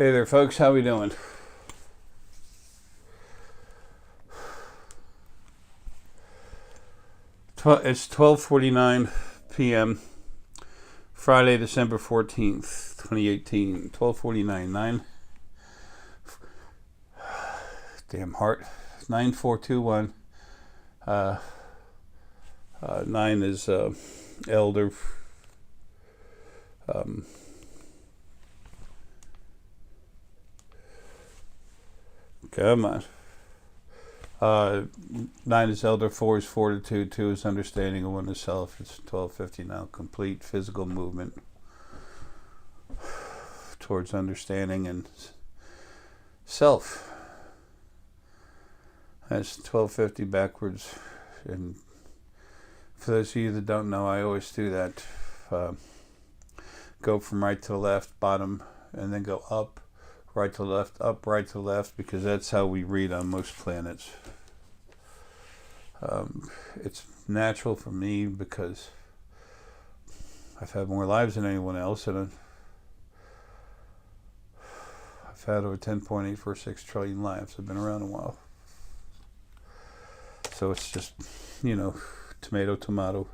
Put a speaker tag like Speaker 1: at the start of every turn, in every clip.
Speaker 1: Hey there, folks. How we doing? It's 12:49 p.m. Friday, December 14th, 2018. 12:49. 9. Damn heart. 9421. 9 is elder. Come on. 9 is elder, 4 is fortitude, 2 is understanding, and 1 is self. It's 12:50 now. Complete physical movement towards understanding and self. That's 12:50 backwards. And for those of you that don't know, I always do that. Go from right to left, bottom, and then go up, right to left, up, right to left, because that's how we read on most planets. It's natural for me because I've had more lives than anyone else, and I've had over 10.846 trillion lives. I've been around a while. So it's just, tomato, tomato.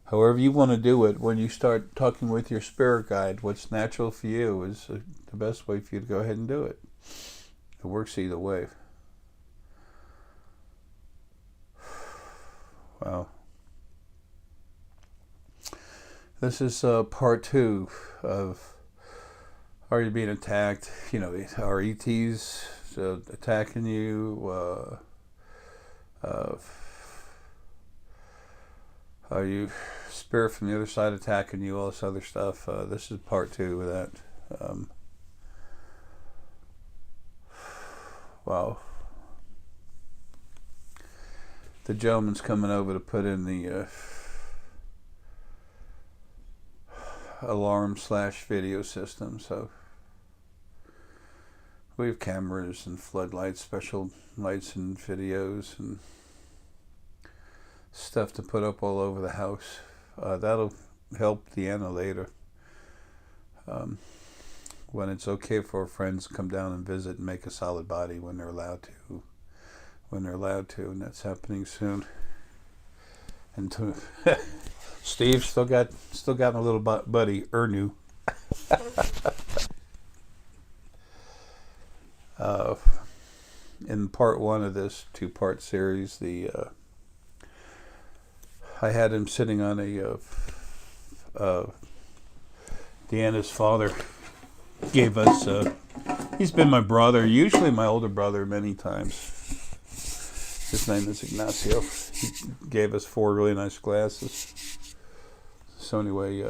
Speaker 1: However you want to do it, when you start talking with your spirit guide, what's natural for you is the best way for you to go ahead and do it. It works either way. Wow. This is part 2 of Are You Being Attacked? Are ETs attacking you? Are you spirit from the other side attacking you? All this other stuff. This is part 2 of that. Wow. The gentleman's coming over to put in the alarm/video system. So we have cameras and floodlights, special lights and videos and stuff to put up all over the house. That'll help Deanna later. When it's okay for our friends to come down and visit and make a solid body when they're allowed to. And that's happening soon. And Steve still got my little buddy Ernu. In part 1 of this 2-part series, I had him sitting on Deanna's father gave us. He's been my brother, usually my older brother, many times. His name is Ignacio. He gave us 4 really nice glasses. So anyway,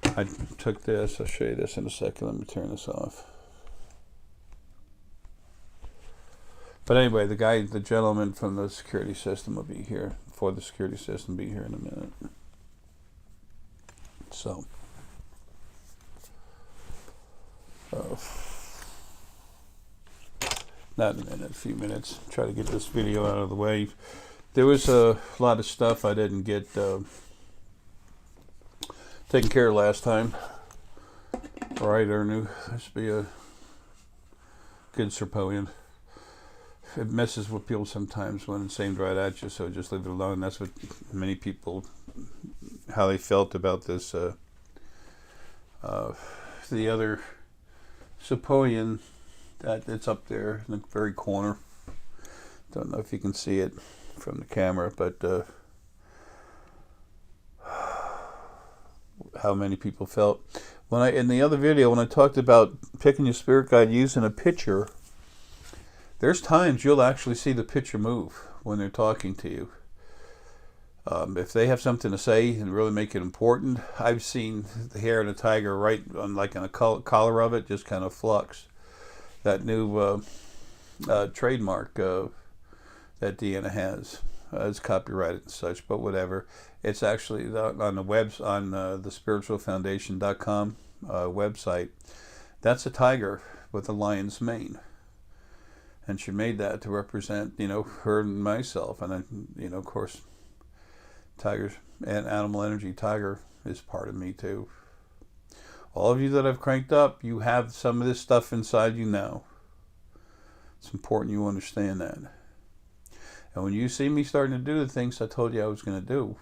Speaker 1: I took this. I'll show you this in a second. Let me turn this off. But anyway, the gentleman from the security system will be here. For the security system, be here in a minute. So, not in a minute, a few minutes. Try to get this video out of the way. There was a lot of stuff I didn't get taken care of last time. All right, Ernu, this would be a good Serpoian. It messes with people sometimes when it's aimed right at you, so just leave it alone. That's what many people, how they felt about this. The other Serpoian, that it's up there in the very corner. Don't know if you can see it from the camera, but how many people felt. In the other video, when I talked about picking your spirit guide using a picture, there's times you'll actually see the picture move when they're talking to you. If they have something to say and really make it important, I've seen the hair of the tiger right on, like in a collar of it, just kind of flux. That new trademark that Deanna has. It's copyrighted and such, but whatever. It's actually on the the spiritualfoundation.com website. That's a tiger with a lion's mane. And she made that to represent, her and myself. And then, of course, tigers and animal energy. Tiger is part of me too. All of you that I've cranked up, you have some of this stuff inside you now. It's important you understand that. And when you see me starting to do the things I told you I was going to do,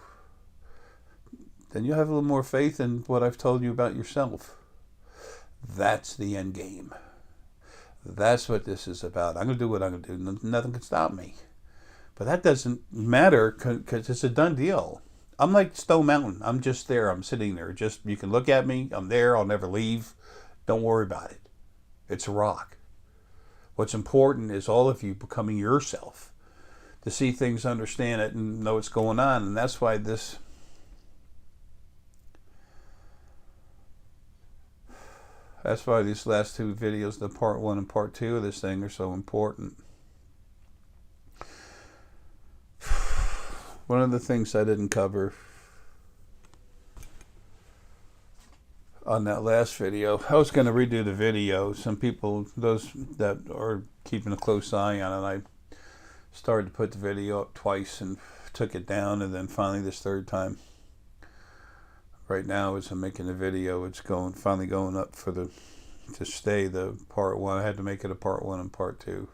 Speaker 1: then you have a little more faith in what I've told you about yourself. That's the end game. That's what this is about. I'm going to do what I'm going to do. Nothing can stop me. But that doesn't matter because it's a done deal. I'm like Stone Mountain. I'm just there. I'm sitting there. Just, you can look at me. I'm there. I'll never leave. Don't worry about it. It's a rock. What's important is all of you becoming yourself. To see things, understand it, and know what's going on. And that's why these last two videos, the part 1 and part 2 of this thing, are so important. One of the things I didn't cover on that last video, I was going to redo the video. Some people, those that are keeping a close eye on it, I started to put the video up twice and took it down, and then finally this third time. Right now, as I'm making the video, it's finally going up to stay the part 1. I had to make it a part 1 and part 2.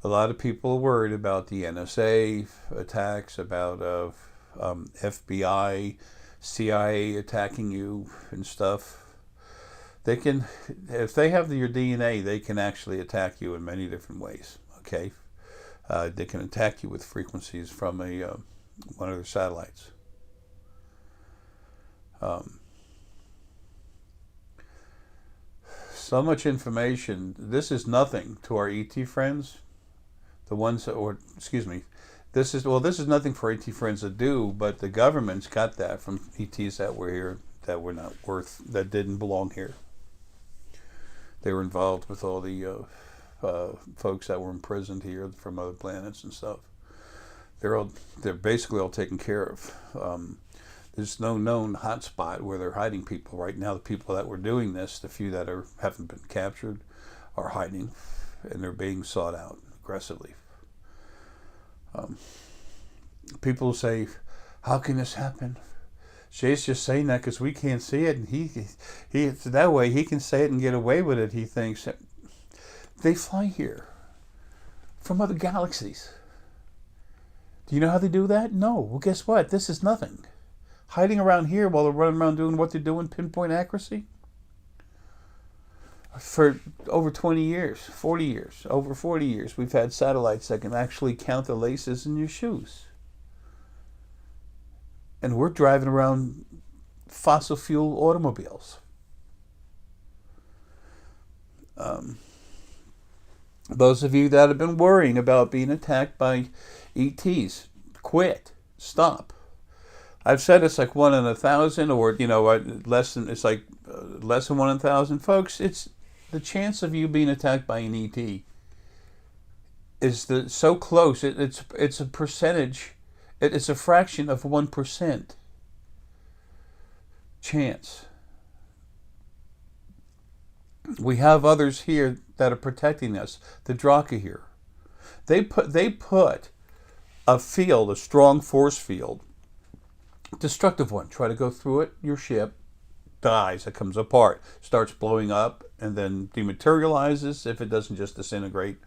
Speaker 1: A lot of people are worried about the NSA attacks, about FBI, CIA attacking you and stuff. They can, if they have your DNA, they can actually attack you in many different ways. Okay, they can attack you with frequencies from one of their satellites. So much information. This is nothing to our ET friends. The ones that, or excuse me, this is nothing for ET friends to do, but the government's got that from ETs that were here, that were not worth, that didn't belong here. They were involved with all the folks that were imprisoned here from other planets and stuff. They're basically all taken care of. There's no known hotspot where they're hiding people right now. The people that were doing this, the few that haven't been captured, are hiding, and they're being sought out aggressively. People say, "How can this happen?" Jay's just saying that because we can't see it, and he that way he can say it and get away with it. He thinks they fly here from other galaxies. Do you know how they do that? No. Well, guess what? This is nothing. Hiding around here while they're running around doing what they're doing, pinpoint accuracy. For over 20 years, 40 years, over 40 years, we've had satellites that can actually count the laces in your shoes. And we're driving around fossil fuel automobiles. Those of you that have been worrying about being attacked by ETs, quit, stop. I've said it's like 1 in 1,000, or less than 1 in 1,000, folks. It's the chance of you being attacked by an ET is so close. It's a percentage. It's a fraction of 1% chance. We have others here that are protecting us. The Draka here, they put a field, a strong force field, destructive one. Try to go through it. Your ship dies. It comes apart, starts blowing up, and then dematerializes if it doesn't just disintegrate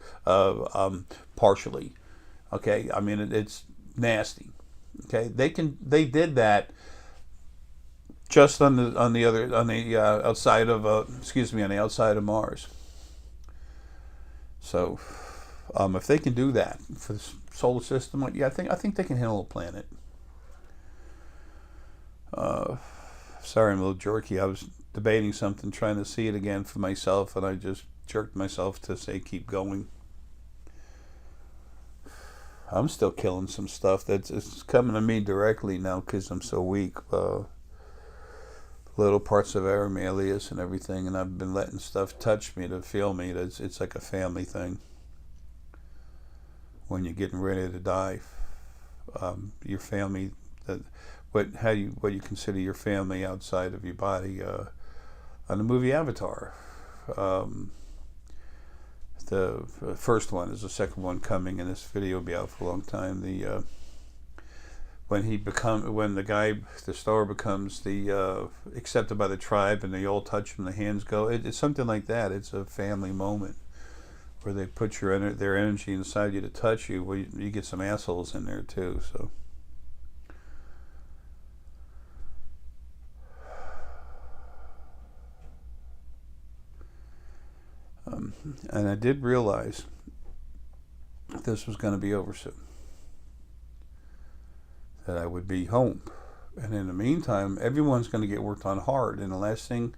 Speaker 1: partially. Okay, I mean it's nasty. Okay, they did that just on the outside of Mars. So if they can do that for the solar system, I think they can handle a planet. Sorry, I'm a little jerky. I was debating something, trying to see it again for myself, and I just jerked myself to say keep going. I'm still killing some stuff it's coming to me directly now because I'm so weak. Little parts of Arae and everything, and I've been letting stuff touch me to feel me. It's like a family thing. When you're getting ready to die, your family, what you consider your family outside of your body. On the movie Avatar, the first one is the second one coming, and this video will be out for a long time. when the star becomes the accepted by the tribe, and they all touch him, the hands go. It's something like that. It's a family moment where they put their energy inside you to touch you. Well, you get some assholes in there too. So. And I did realize this was going to be over soon, that I would be home. And in the meantime, everyone's going to get worked on hard. And the last thing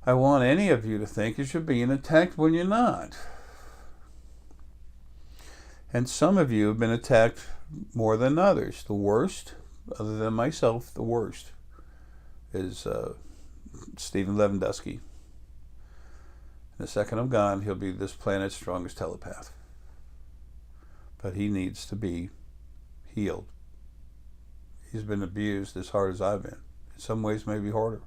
Speaker 1: I want any of you to think is you're being attacked when you're not. And some of you have been attacked more than others. The worst, other than myself, the worst is Stephen Lewandowski. The second I'm gone, he'll be this planet's strongest telepath. But he needs to be healed. He's been abused as hard as I've been. In some ways, maybe harder.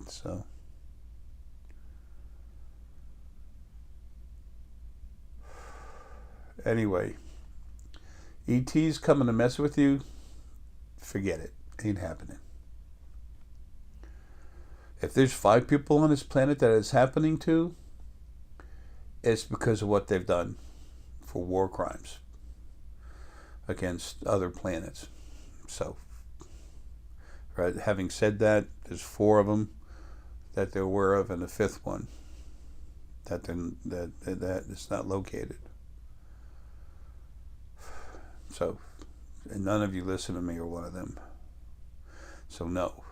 Speaker 1: So. Anyway, ET's coming to mess with you. Forget it. Ain't happening. If there's 5 people on this planet that it's happening to, it's because of what they've done for war crimes against other planets. So, right, having said that, there's 4 of them that they're aware of, and the 5th one that is not located. So, and none of you listen to me or one of them. So no.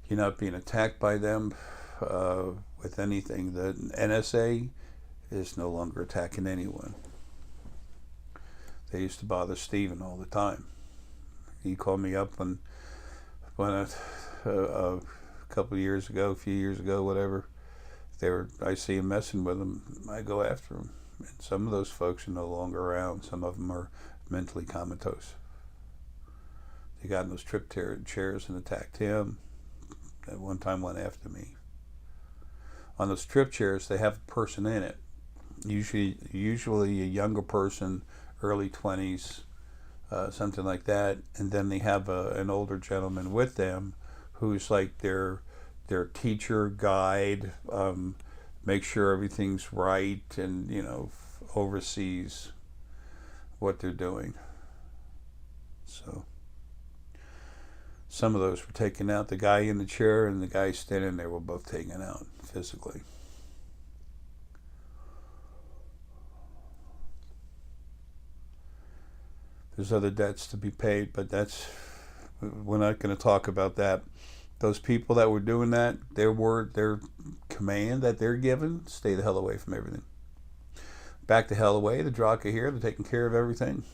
Speaker 1: You're not being attacked by them with anything. The NSA is no longer attacking anyone. They used to bother Stephen all the time. He called me up when a couple of years ago, a few years ago, whatever. I see him messing with them. I go after him. And some of those folks are no longer around. Some of them are mentally comatose. They got in those trip chairs and attacked him. At one time went after me. On those trip chairs, they have a person in it. Usually a younger person, early 20s, something like that. And then they have an older gentleman with them who's like their teacher, guide, make sure everything's right, and, oversees what they're doing. So. Some of those were taken out. The guy in the chair and the guy standing there were both taken out physically. There's other debts to be paid, but we're not going to talk about that. Those people that were doing that, their command that they're given, stay the hell away from everything. Back the hell away. The Draka here, they're taking care of everything.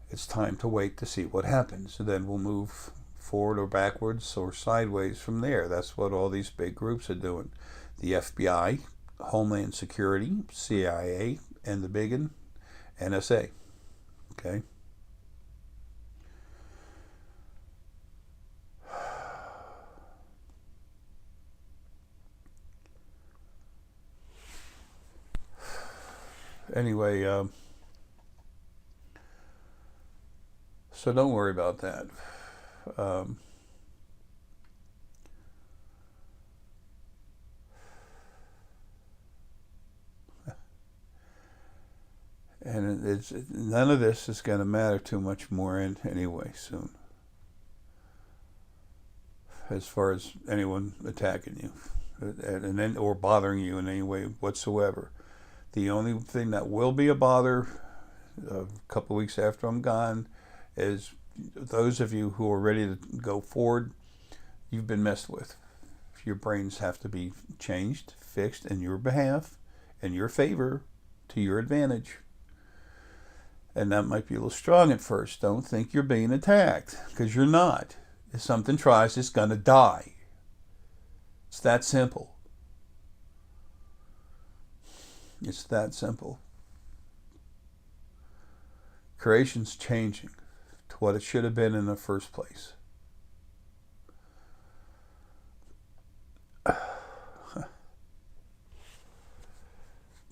Speaker 1: It's time to wait to see what happens. And then we'll move forward or backwards or sideways from there. That's what all these big groups are doing. The FBI, Homeland Security, CIA, and the big one, NSA. Okay? Anyway, so don't worry about that. And none of this is going to matter too much more anyway soon, as far as anyone attacking you and then or bothering you in any way whatsoever. The only thing that will be a bother a couple of weeks after I'm gone is those of you who are ready to go forward. You've been messed with. Your brains have to be changed, fixed in your behalf, in your favor, to your advantage. And that might be a little strong at first. Don't think you're being attacked, because you're not. If something tries, it's going to die. It's that simple. It's that simple. Creation's changing to what it should have been in the first place.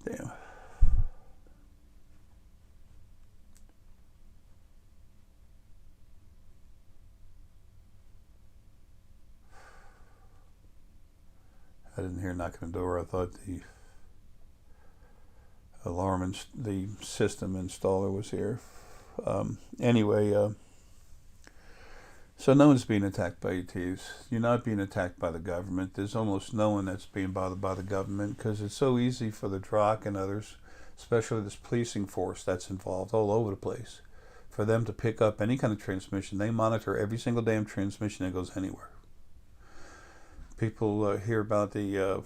Speaker 1: Damn. here knocking the door. I thought the the system installer was here. Anyway, so no one's being attacked by ETs. You're not being attacked by the government. There's almost no one that's being bothered by the government because it's so easy for the DROC and others, especially this policing force that's involved all over the place, for them to pick up any kind of transmission. They monitor every single damn transmission that goes anywhere. People hear about the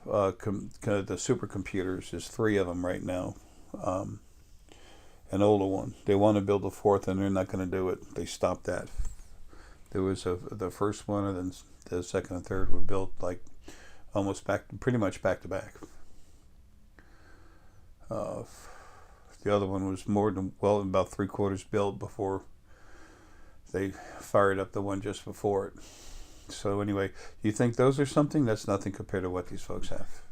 Speaker 1: supercomputers. There's 3 of them right now. An older one. They want to build a 4th, and they're not going to do it. They stopped that. There was the first one, and then the second and third were built like almost pretty much back to back. The other one was about 3/4 built before they fired up the one just before it. So anyway, you think those are something? That's nothing compared to what these folks have.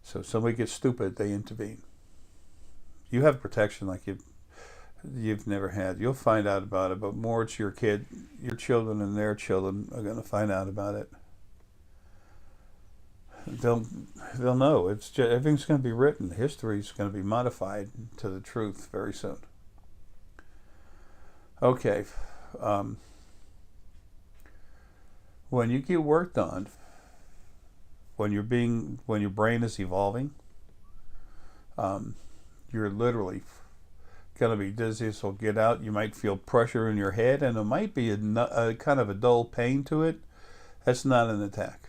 Speaker 1: So if somebody gets stupid, they intervene. You have protection like you've never had. You'll find out about it, but more it's your children and their children are going to find out about it. They'll know. It's just, everything's going to be written. History's going to be modified to the truth very soon. Okay. When you get work done, when your brain is evolving, you're literally going to be dizzy, so get out. You might feel pressure in your head, and it might be a kind of a dull pain to it. That's not an attack.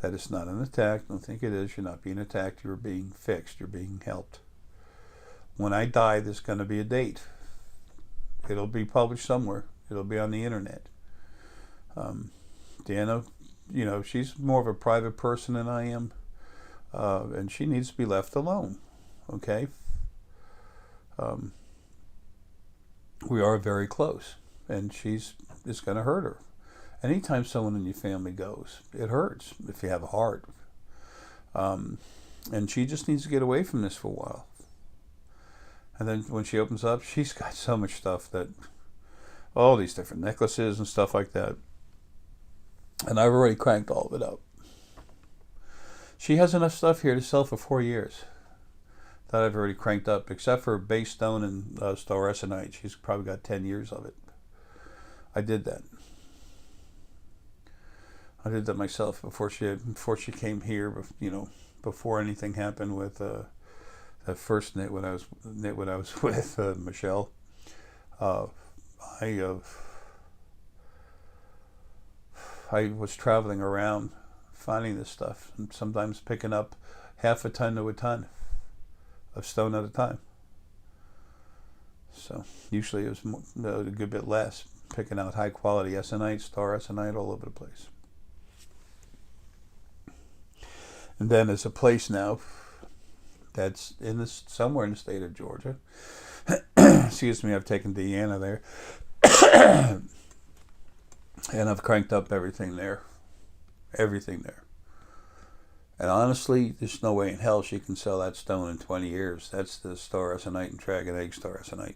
Speaker 1: That is not an attack. Don't think it is. You're not being attacked. You're being fixed. You're being helped. When I die, there's going to be a date. It'll be published somewhere. It'll be on the internet. Deanna, she's more of a private person than I am, and she needs to be left alone. Okay? We are very close, and it's going to hurt her. Anytime someone in your family goes, it hurts if you have a heart. And she just needs to get away from this for a while. And then when she opens up, she's got so much stuff all these different necklaces and stuff like that. And I've already cranked all of it up. She has enough stuff here to sell for 4 years that I've already cranked up, except for base stone and stauresonite. She's probably got 10 years of it. I did that. I did that myself before she came here. Before anything happened with the first knit when I was with Michelle. I was traveling around finding this stuff, and sometimes picking up half a ton to a ton of stone at a time. So usually it was a good bit less, picking out high quality essonite, stauresonite all over the place. And then there's a place now that's somewhere in the state of Georgia. Excuse me, I've taken Deanna there. And I've cranked up everything there. Everything there. And honestly, there's no way in hell she can sell that stone in 20 years. That's the stauresonite and dragon egg stauresonite.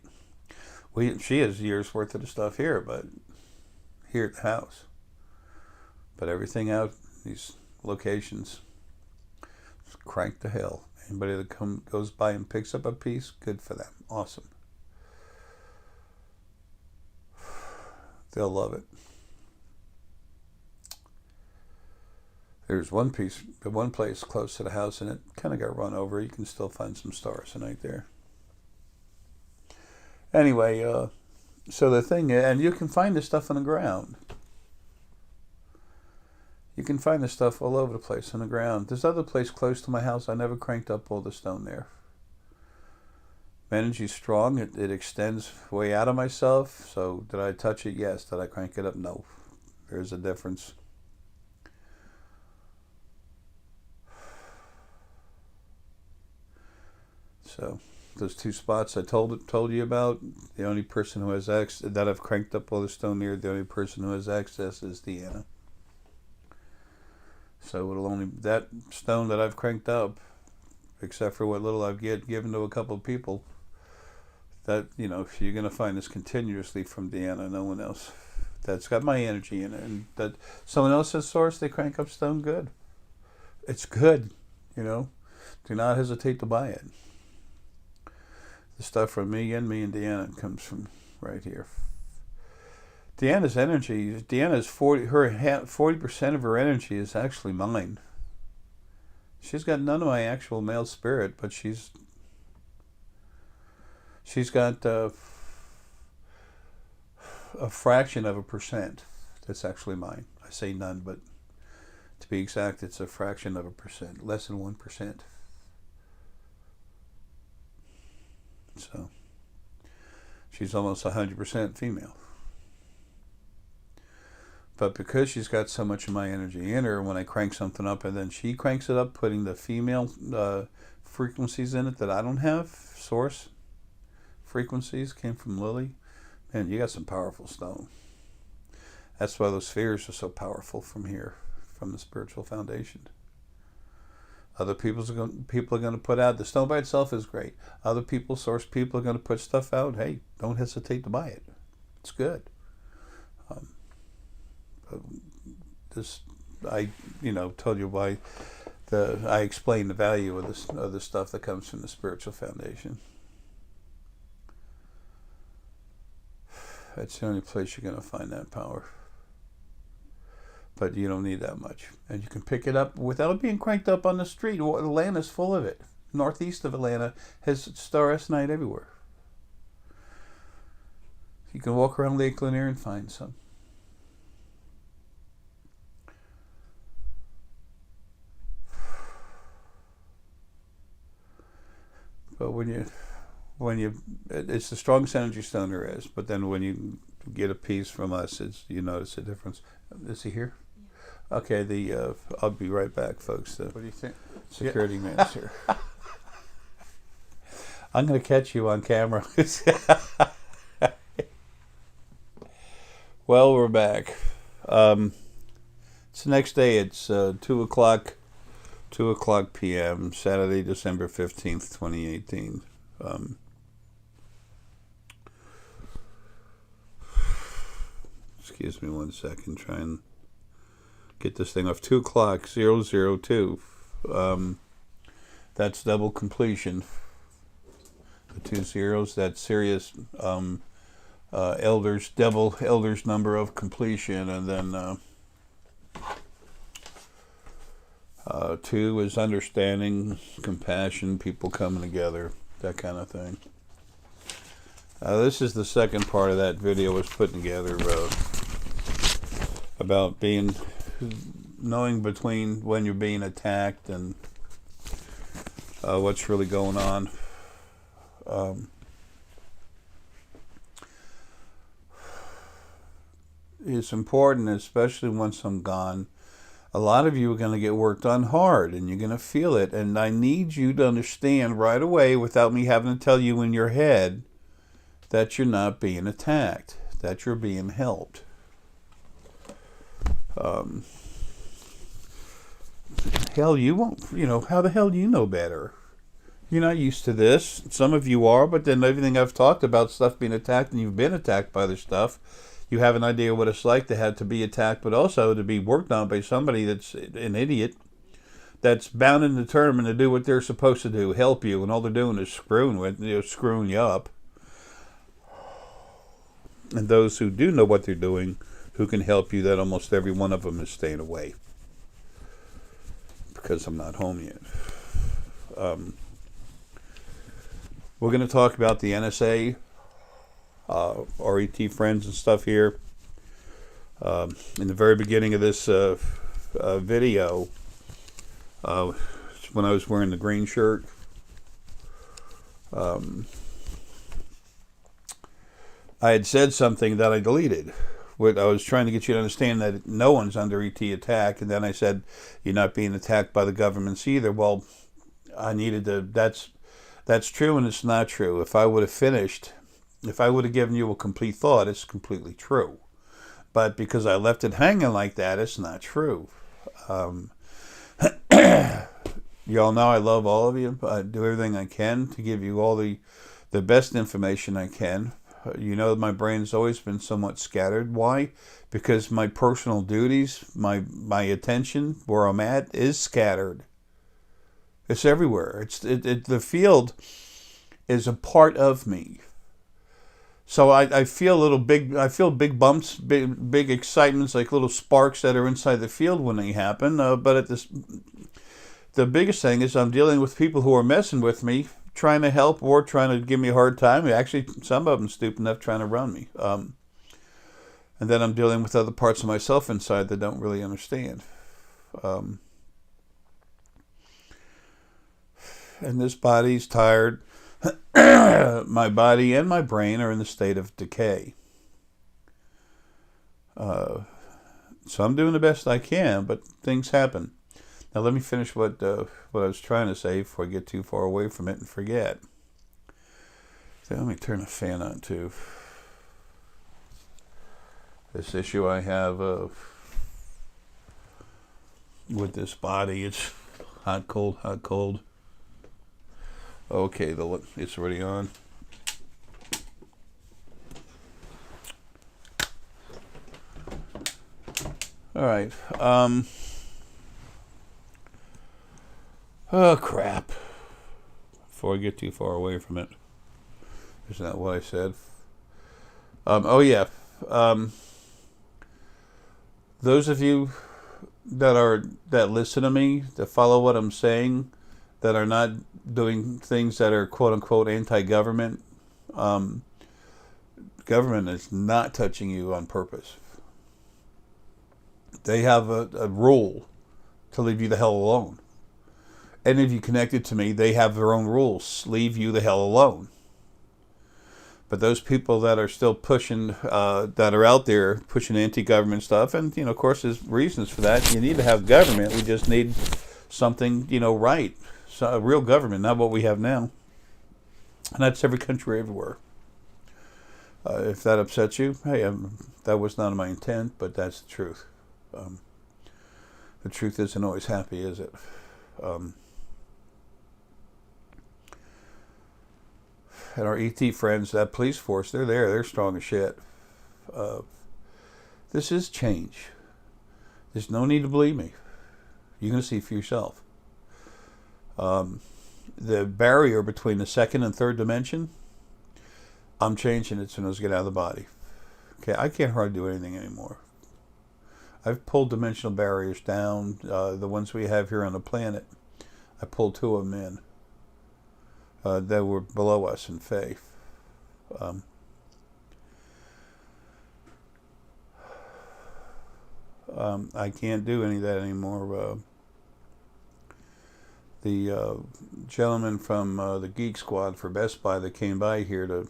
Speaker 1: She has years worth of the stuff here, but here at the house. But everything out, these locations, cranked to hell. Anybody that goes by and picks up a piece, good for them. Awesome. They'll love it. There's one place close to the house, and it kind of got run over. You can still find some stauresonite there. Anyway, so the thing, and you can find this stuff on the ground. You can find this stuff all over the place on the ground. There's other place close to my house. I never cranked up all the stone there. My energy's strong. It extends way out of myself. So did I touch it? Yes. Did I crank it up? No. There's a difference. So those 2 spots I told you about, the only person who has access, that I've cranked up all the stone there, the only person who has access is Deanna. So it'll only, that stone that I've cranked up, except for what little I've given to a couple of people, that, you're going to find this continuously from Deanna. No one else that's got my energy in it, and that someone else's source, they crank up stone good. It's good, you know. Do not hesitate to buy it. The stuff from me and Deanna comes from right here. Deanna's energy, Deanna's 40% of her energy is actually mine. She's got none of my actual male spirit, but she's got a fraction of a percent that's actually mine. I say none, but to be exact, it's a fraction of a percent, less than 1%. So she's almost 100% female. But because she's got so much of my energy in her, when I crank something up and then she cranks it up, putting the female frequencies in it that I don't have, source frequencies came from Lily, man, you got some powerful stone. That's why those spheres are so powerful from here, from the spiritual foundation. Other people are going to put out, the stone by itself is great. Other people, source people, are going to put stuff out. Hey, don't hesitate to buy it. It's good. I told you why I explained the value of the stuff that comes from the spiritual foundation. That's the only place you're going to find that power. But you don't need that much. And you can pick it up without being cranked up on the street. Atlanta's full of it. Northeast of Atlanta has Star S night everywhere. You can walk around Lake Lanier and find some. But it's the strongest energy stone there is. But then when you get a piece from us, you notice a difference. Is he here? Yeah. Okay. I'll be right back, folks. What do you think? Security man's here. I'm going to catch you on camera. Well, we're back. It's the next day. It's 2 o'clock p.m. Saturday, December 15th, 2018. Excuse me 1 second. Try and get this thing off. 2 o'clock, 002. That's double completion. The 2 zeros, that's Sirius double elders number of completion, and then 2 is understanding, compassion, people coming together, that kind of thing. This is the second part of that video I was putting together about knowing between when you're being attacked and what's really going on. It's important, especially once I'm gone. A lot of you are going to get work done hard, and you're going to feel it. And I need you to understand right away, without me having to tell you in your head, that you're not being attacked, that you're being helped. Hell, you won't, how the hell do you know better? You're not used to this. Some of you are, but then everything I've talked about, stuff being attacked, and you've been attacked by this stuff, you have an idea what it's like to have to be attacked, but also to be worked on by somebody that's an idiot, that's bound and determined to do what they're supposed to do, help you, and all they're doing is screwing you up. And those who do know what they're doing, who can help you, that almost every one of them is staying away. Because I'm not home yet. We're going to talk about the NSA, RET friends and stuff here. In the very beginning of this video, when I was wearing the green shirt, I had said something that I deleted. I was trying to get you to understand that no one's under ET attack, and then I said you're not being attacked by the governments either. Well, I needed to. That's true, and it's not true. If I would have given you a complete thought, it's completely true. But because I left it hanging like that, it's not true. You all know I love all of you. I do everything I can to give you all the best information I can. You know, my brain's always been somewhat scattered. Why? Because my personal duties, my attention, where I'm at, is scattered. It's everywhere. The field is a part of me. So I feel I feel big bumps, big excitements, like little sparks that are inside the field when they happen. But the biggest thing is I'm dealing with people who are messing with me, trying to help or trying to give me a hard time. Actually, some of them stupid enough trying to run me. And then I'm dealing with other parts of myself inside that don't really understand. And this body's tired. My body and my brain are in the state of decay. So I'm doing the best I can, but things happen. Now let me finish what I was trying to say before I get too far away from it and forget. So let me turn the fan on too. This issue I have with this body, it's hot, cold, hot, cold. Okay, it's already on. All right. Oh, crap. Before I get too far away from it. Isn't that what I said? Oh, yeah. Those of you that listen to me, that follow what I'm saying, that are not doing things that are quote-unquote anti-government, government is not touching you on purpose. They have a rule to leave you the hell alone. Any of you connected to me, they have their own rules. Leave you the hell alone. But those people that are still pushing, that are out there pushing anti-government stuff, and, of course there's reasons for that. You need to have government. We just need something, right. So a real government, not what we have now. And that's every country everywhere. If that upsets you, hey, that was not my intent, but that's the truth. The truth isn't always happy, is it? And our ET friends, that police force, they're there. They're strong as shit. This is change. There's no need to believe me. You're going to see for yourself. The barrier between the second and third dimension, I'm changing it as soon as I get out of the body. Okay, I can't hardly do anything anymore. I've pulled dimensional barriers down. The ones we have here on the planet, I pulled 2 of them in. That were below us in faith. I can't do any of that anymore. The gentleman from the Geek Squad for Best Buy that came by here to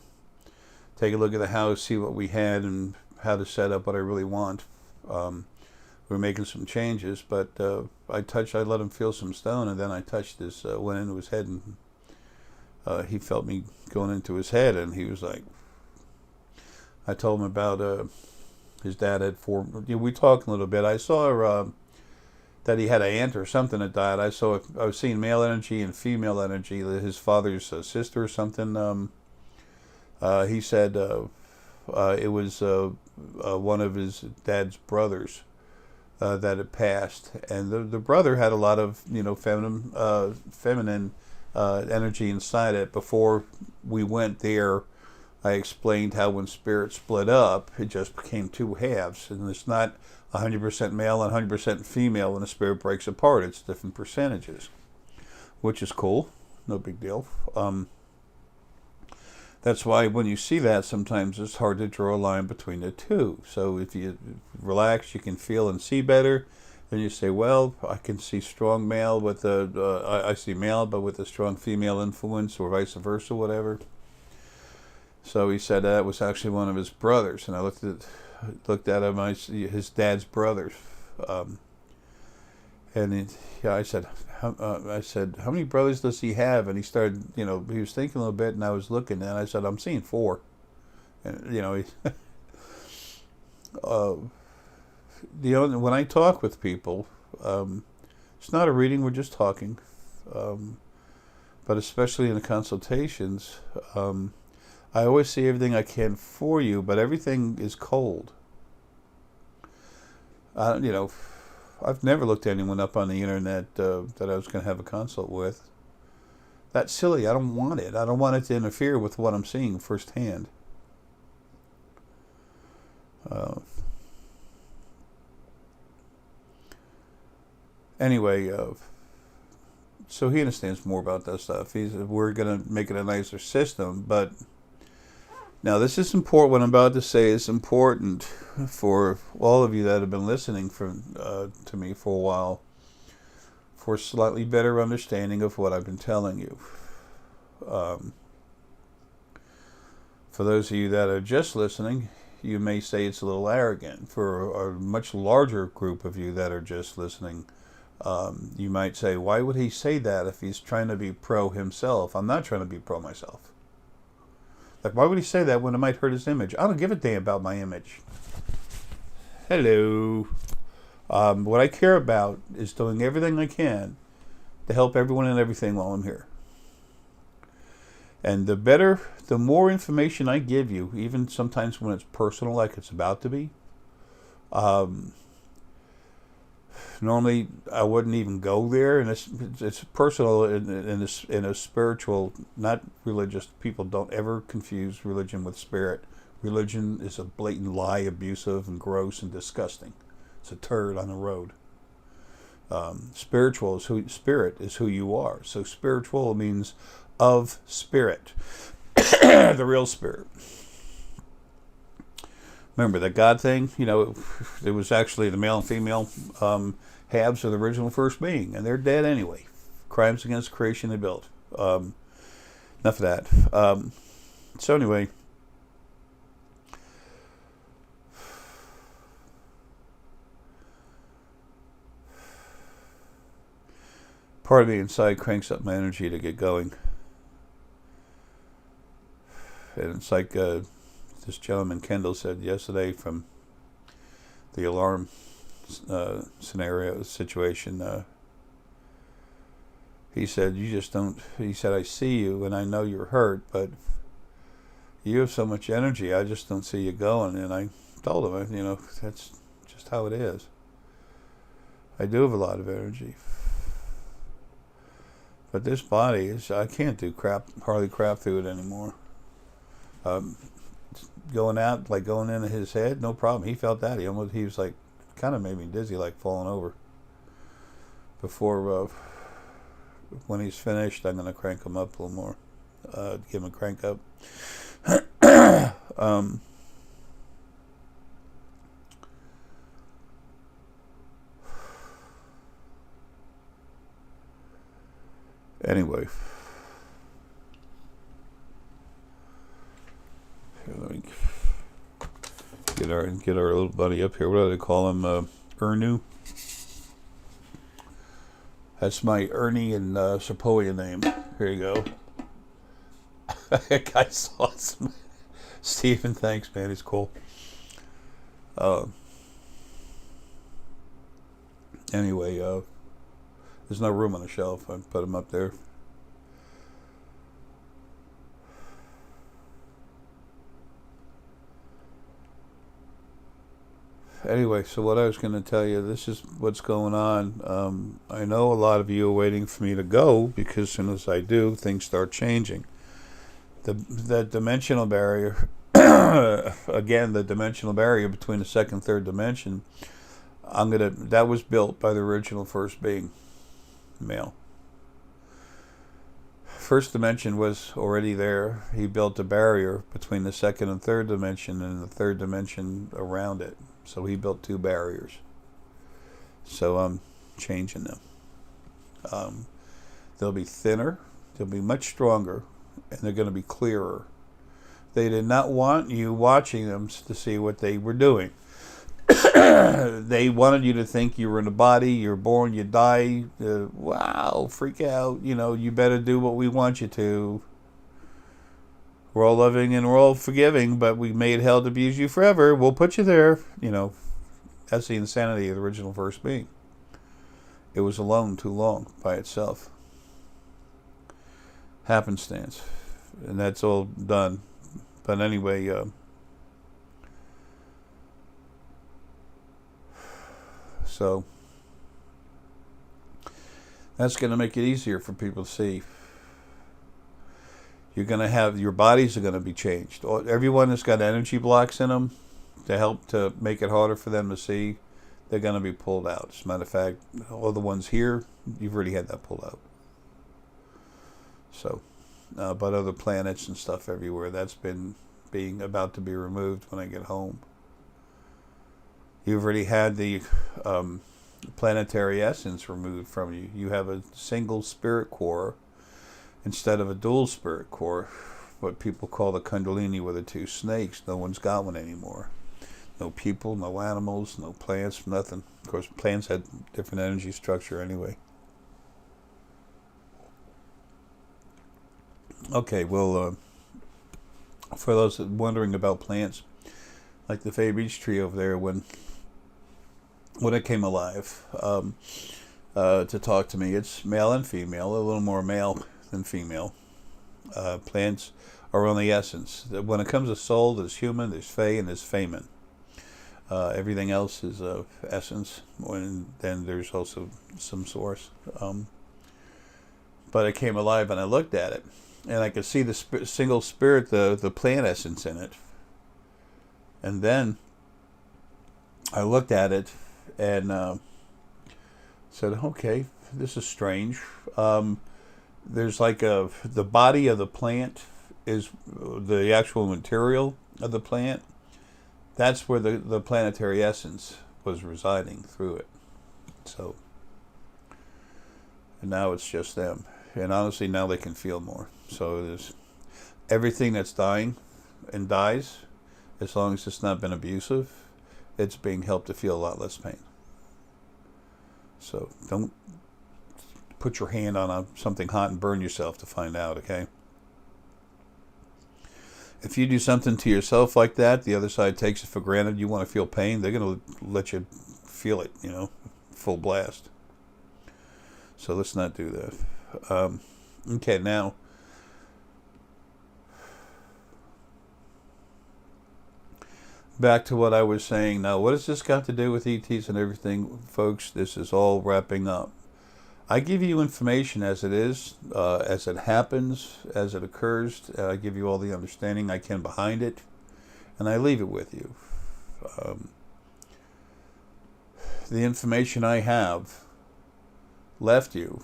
Speaker 1: take a look at the house, see what we had, and how to set up what I really want. We're making some changes, but I let him feel some stone, and then I touched this, went into his head, and he felt me going into his head, and he was like, I told him about his dad had 4, we talked a little bit. I saw that he had an aunt or something that died. I was seeing male energy and female energy, his father's sister or something. He said it was one of his dad's brothers that had passed, and the brother had a lot of feminine energy inside it. Before we went there, I explained how when spirit split up, it just became 2 halves, and it's not 100% male and 100% female when the spirit breaks apart. It's different percentages, which is cool. No big deal. That's why when you see that, sometimes it's hard to draw a line between the two. So if you relax, you can feel and see better. Then you say, well, I can see strong male with I see male, but with a strong female influence, or vice versa, whatever. So he said that was actually one of his brothers, and I looked at him. I see his dad's brothers, and I said, how many brothers does he have? And he started, he was thinking a little bit, and I was looking, and I said, I'm seeing 4, and when I talk with people, it's not a reading, we're just talking, but especially in the consultations, I always see everything I can for you, but everything is cold. You know, I've never looked anyone up on the internet that I was going to have a consult with. That's silly. I don't want it. I don't want it to interfere with what I'm seeing firsthand. Anyway, so he understands more about that stuff. We're going to make it a nicer system, but now this is important. What I'm about to say is important for all of you that have been listening to me for a while, for a slightly better understanding of what I've been telling you. For those of you that are just listening, you may say it's a little arrogant. For a much larger group of you that are just listening, you might say, why would he say that if he's trying to be pro himself? I'm not trying to be pro myself. Like, why would he say that when it might hurt his image? I don't give a damn about my image. Hello. What I care about is doing everything I can to help everyone and everything while I'm here. And the more information I give you, even sometimes when it's personal, like it's about to be, normally I wouldn't even go there, and it's personal in a spiritual, not religious. People don't ever confuse religion with spirit. Religion is a blatant lie, abusive and gross and disgusting. It's a turd on the road. Spirit is who you are. So spiritual means of spirit, the real spirit. Remember that God thing? You know, it was actually the male and female halves of the original first being, and they're dead anyway. Crimes against creation they built. Enough of that. So anyway, part of me inside cranks up my energy to get going. And it's like this gentleman Kendall said yesterday from the alarm situation. He said, you just don't, he said, I see you and I know you're hurt, but you have so much energy, I just don't see you going. And I told him, you know, that's just how it is. I do have a lot of energy. But this body I can't do hardly crap through it anymore. Going out, like going into his head, no problem. He felt that. He was like, kind of made me dizzy, like falling over. Before, when he's finished, I'm going to crank him up a little more. Give him a crank up. Anyway. Let me get our little buddy up here. What do they call him? Ernu. That's my Ernie and Sepoya name. Here you go. That guy's awesome. Stephen, thanks, man. He's cool. Anyway, there's no room on the shelf. I put him up there. Anyway, so what I was going to tell you, this is what's going on. I know a lot of you are waiting for me to go, because as soon as I do, things start changing. The dimensional barrier, again, the dimensional barrier between the second and third dimension, that was built by the original first being, male. First dimension was already there. He built a barrier between the second and third dimension and the third dimension around it. So he built two barriers. So I'm changing them. They'll be thinner, they'll be much stronger, and they're going to be clearer. They did not want you watching them to see what they were doing. They wanted you to think you were in a body, you're born, you die, wow, freak out, you better do what we want you to. We're all loving and we're all forgiving, but we made hell to abuse you forever. We'll put you there. That's the insanity of the original first being. It was alone too long by itself. Happenstance. And that's all done. But anyway, so that's going to make it easier for people to see. You're going to have, your bodies are going to be changed. Everyone that's got energy blocks in them to help to make it harder for them to see, they're going to be pulled out. As a matter of fact, all the ones here, you've already had that pulled out. So, but other planets and stuff everywhere, that's been about to be removed when I get home. You've already had the planetary essence removed from you. You have a single spirit core instead of a dual spirit core, what people call the Kundalini with the two snakes. No one's got one anymore. No people, no animals, no plants, nothing. Of course, plants had different energy structure anyway. Okay, well, for those wondering about plants, like the Fay Beach tree over there, when it came alive, to talk to me, it's male and female, a little more male than female. Plants are only essence. When it comes to soul, there's human, there's Fey, and there's Femen. Everything else is essence, and then there's also some source. But it came alive, and I looked at it, and I could see the single spirit, the plant essence in it. And then I looked at it and said, okay, this is strange. There's like the body of the plant is the actual material of the plant. That's where the planetary essence was residing through it. So, and now it's just them. And honestly, now they can feel more. So there's everything that's dying and dies, as long as it's not been abusive, it's being helped to feel a lot less pain. So don't put your hand on something hot and burn yourself to find out, okay? If you do something to yourself like that, the other side takes it for granted, you want to feel pain, they're going to let you feel it, full blast. So let's not do that. Okay, now, back to what I was saying. Now, what has this got to do with ETs and everything? Folks, this is all wrapping up. I give you information as it is, as it happens, as it occurs. I give you all the understanding I can behind it, and I leave it with you. The information I have left you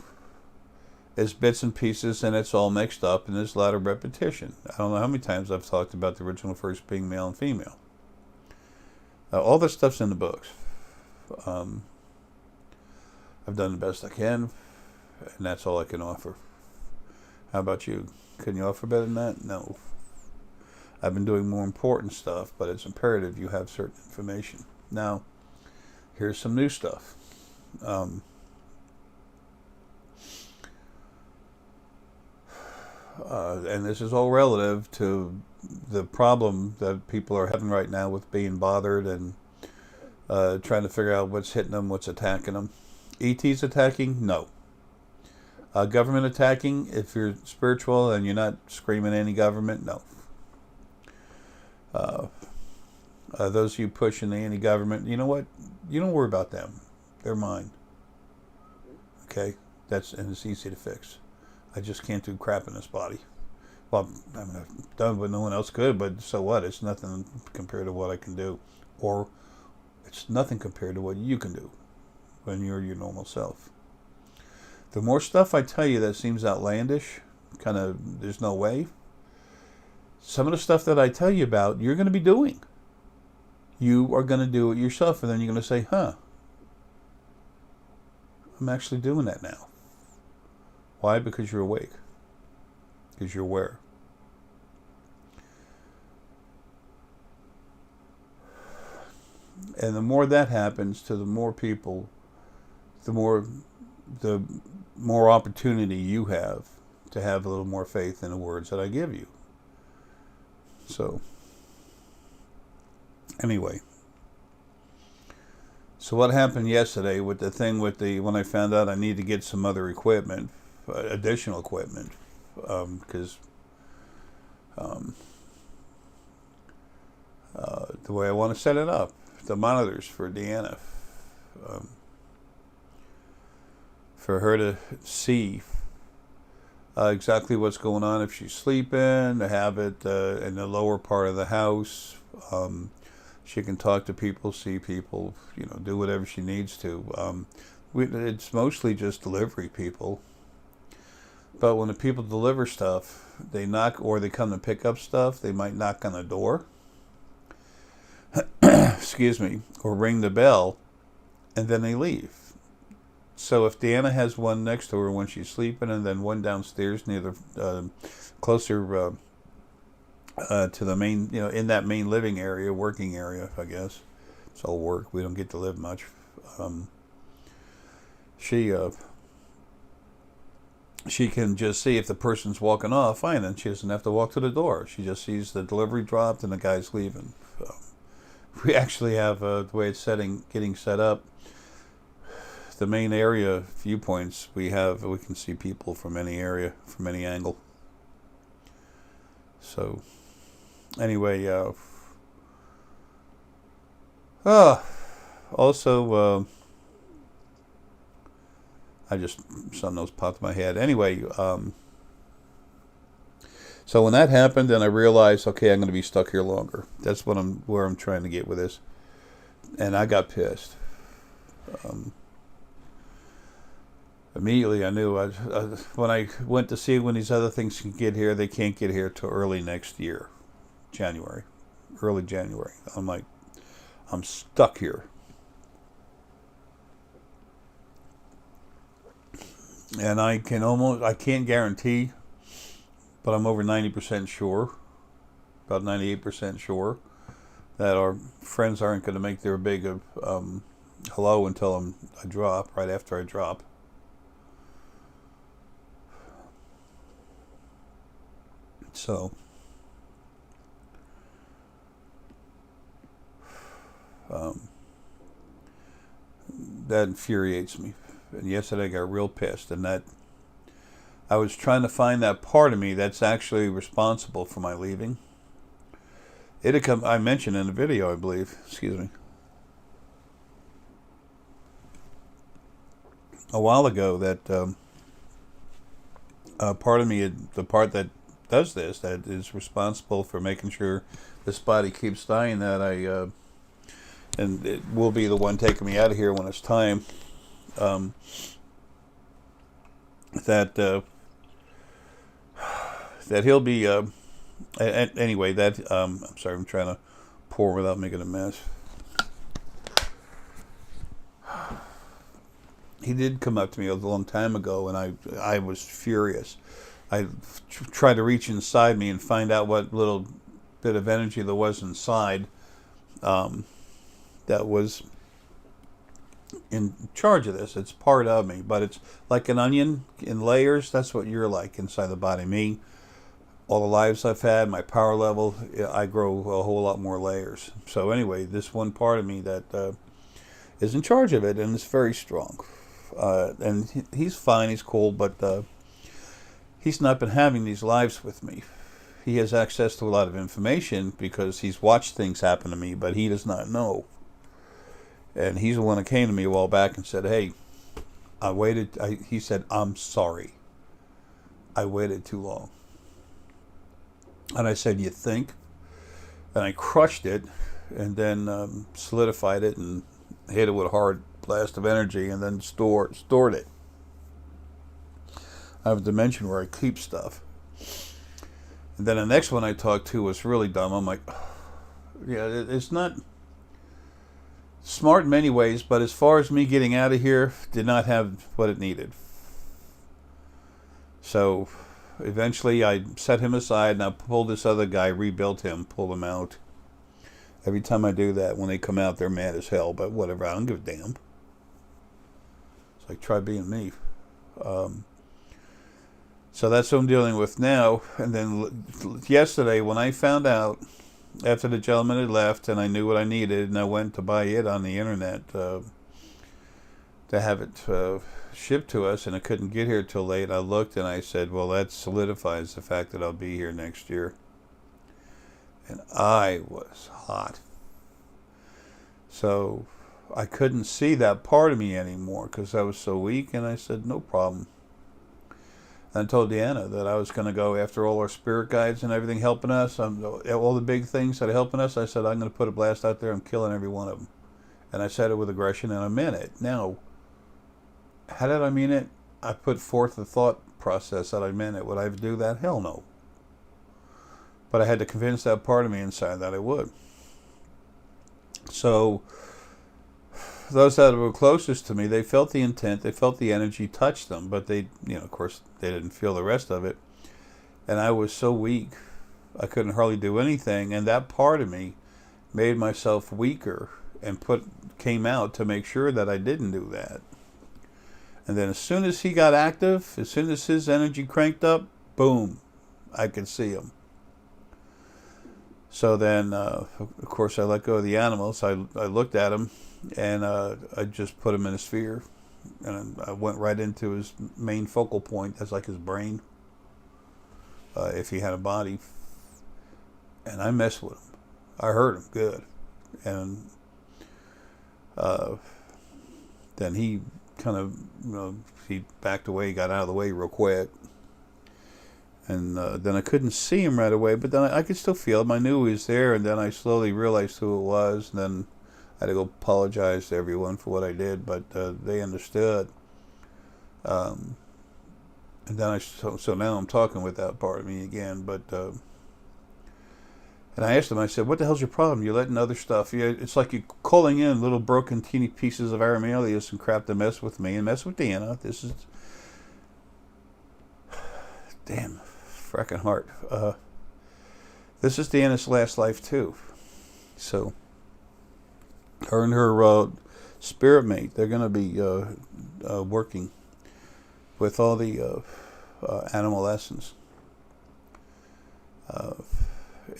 Speaker 1: is bits and pieces, and it's all mixed up, and there's a lot of repetition. I don't know how many times I've talked about the original first being male and female. All this stuff's in the books. I've done the best I can, and that's all I can offer. How about you? Can you offer better than that? No. I've been doing more important stuff, but it's imperative you have certain information. Now, here's some new stuff. And this is all relative to the problem that people are having right now with being bothered and trying to figure out what's hitting them, what's attacking them. ETs attacking? No. Government attacking? If you're spiritual and you're not screaming anti-government? No. Those of you pushing the anti-government, you know what? You don't worry about them. They're mine. Okay? And it's easy to fix. I just can't do crap in this body. Well, I mean, I've done what no one else could, but so what? It's nothing compared to what I can do. Or it's nothing compared to what you can do when you're your normal self. The more stuff I tell you that seems outlandish, kind of, there's no way, some of the stuff that I tell you about, you're going to be doing. You are going to do it yourself, and then you're going to say, huh, I'm actually doing that now. Why? Because you're awake. Because you're aware. And the more that happens to the more people, the more opportunity you have to have a little more faith in the words that I give you. So, anyway. So what happened yesterday with the thing when I found out I need to get some other equipment, additional equipment, because the way I want to set it up, the monitors for Deanna, for her to see exactly what's going on if she's sleeping, to have it in the lower part of the house. She can talk to people, see people, do whatever she needs to. It's mostly just delivery people. But when the people deliver stuff, they knock, or they come to pick up stuff, they might knock on the door, excuse me, or ring the bell, and then they leave. So if Deanna has one next to her when she's sleeping, and then one downstairs near the, closer to the main, in that main living area, working area, I guess. It's all work. We don't get to live much. She can just see if the person's walking off, fine, and she doesn't have to walk to the door. She just sees the delivery dropped and the guy's leaving. So we actually have the way it's getting set up. The main area viewpoints we can see people from any area, from any angle. So anyway, also, something else popped in my head. Anyway, so when that happened, then I realized, okay, I'm going to be stuck here longer. That's where I'm trying to get with this. And I got pissed. Immediately I knew when I went to see when these other things can get here, they can't get here till early next year, early January. I'm like, I'm stuck here. And I can't guarantee, but I'm over 90% sure, about 98% sure, that our friends aren't going to make their big hello until I drop, right after I drop. So, that infuriates me. And yesterday I got real pissed, and that I was trying to find that part of me that's actually responsible for my leaving. I mentioned in the video, I believe, excuse me, a while ago that part of me, the part that does this, that is responsible for making sure this body keeps dying, that and it will be the one taking me out of here when it's time. That he'll be anyway. I'm sorry, I'm trying to pour without making a mess. He did come up to me a long time ago, and I was furious. I tried to reach inside me and find out what little bit of energy there was inside that was in charge of this. It's part of me, but it's like an onion in layers. That's what you're like inside the body. Me, all the lives I've had, my power level, I grow a whole lot more layers. So anyway, this one part of me that is in charge of it, and it's very strong. And he's fine, he's cool, but he's not been having these lives with me. He has access to a lot of information because he's watched things happen to me, but he does not know. And he's the one that came to me a while back and said, hey, I waited. He said, I'm sorry. I waited too long. And I said, you think? And I crushed it and then solidified it and hit it with a hard blast of energy and then stored it. I have a dimension where I keep stuff. And then the next one I talked to was really dumb. I'm like, yeah, it's not smart in many ways, but as far as me getting out of here, did not have what it needed. So eventually I set him aside and I pulled this other guy, rebuilt him, pulled him out. Every time I do that, when they come out, they're mad as hell, but whatever, I don't give a damn. It's like, try being me. So that's what I'm dealing with now. And then yesterday, when I found out, after the gentleman had left and I knew what I needed, and I went to buy it on the internet to have it shipped to us, and I couldn't get here till late, I looked and I said, well, that solidifies the fact that I'll be here next year. and I was hot. So I couldn't see that part of me anymore because I was so weak, and I said, no problem. And I told Deanna that I was going to go after all our spirit guides and everything helping us, all the big things that are helping us. I said, I'm going to put a blast out there. I'm killing every one of them. And I said it with aggression, and I meant it. Now, how did I mean it? I put forth the thought process that I meant it. Would I do that? Hell no. But I had to convince that part of me inside that I would. So those that were closest to me, they felt the intent, they felt the energy touch them, but they, of course, they didn't feel the rest of it. And I was so weak, I couldn't hardly do anything. And that part of me made myself weaker and came out to make sure that I didn't do that. And then as soon as he got active, as soon as his energy cranked up, boom, I could see him. So then, of course, I let go of the animals. I looked at him, and I just put him in a sphere. And I went right into his main focal point. That's like his brain, if he had a body. And I messed with him. I hurt him good. And then he kind of, he backed away, got out of the way real quick. And then I couldn't see him right away, but then I could still feel him. I knew he was there, and then I slowly realized who it was. And then I had to go apologize to everyone for what I did, but they understood. And then so now I'm talking with that part of me again. But and I asked him, I said, "What the hell's your problem? You're letting other stuff. It's like you're calling in little broken, teeny pieces of Arae and crap to mess with me and mess with Deanna. This is damn." Fracking heart. This is Deanna's last life too. So her and her spirit mate, they're going to be working with all the animal essence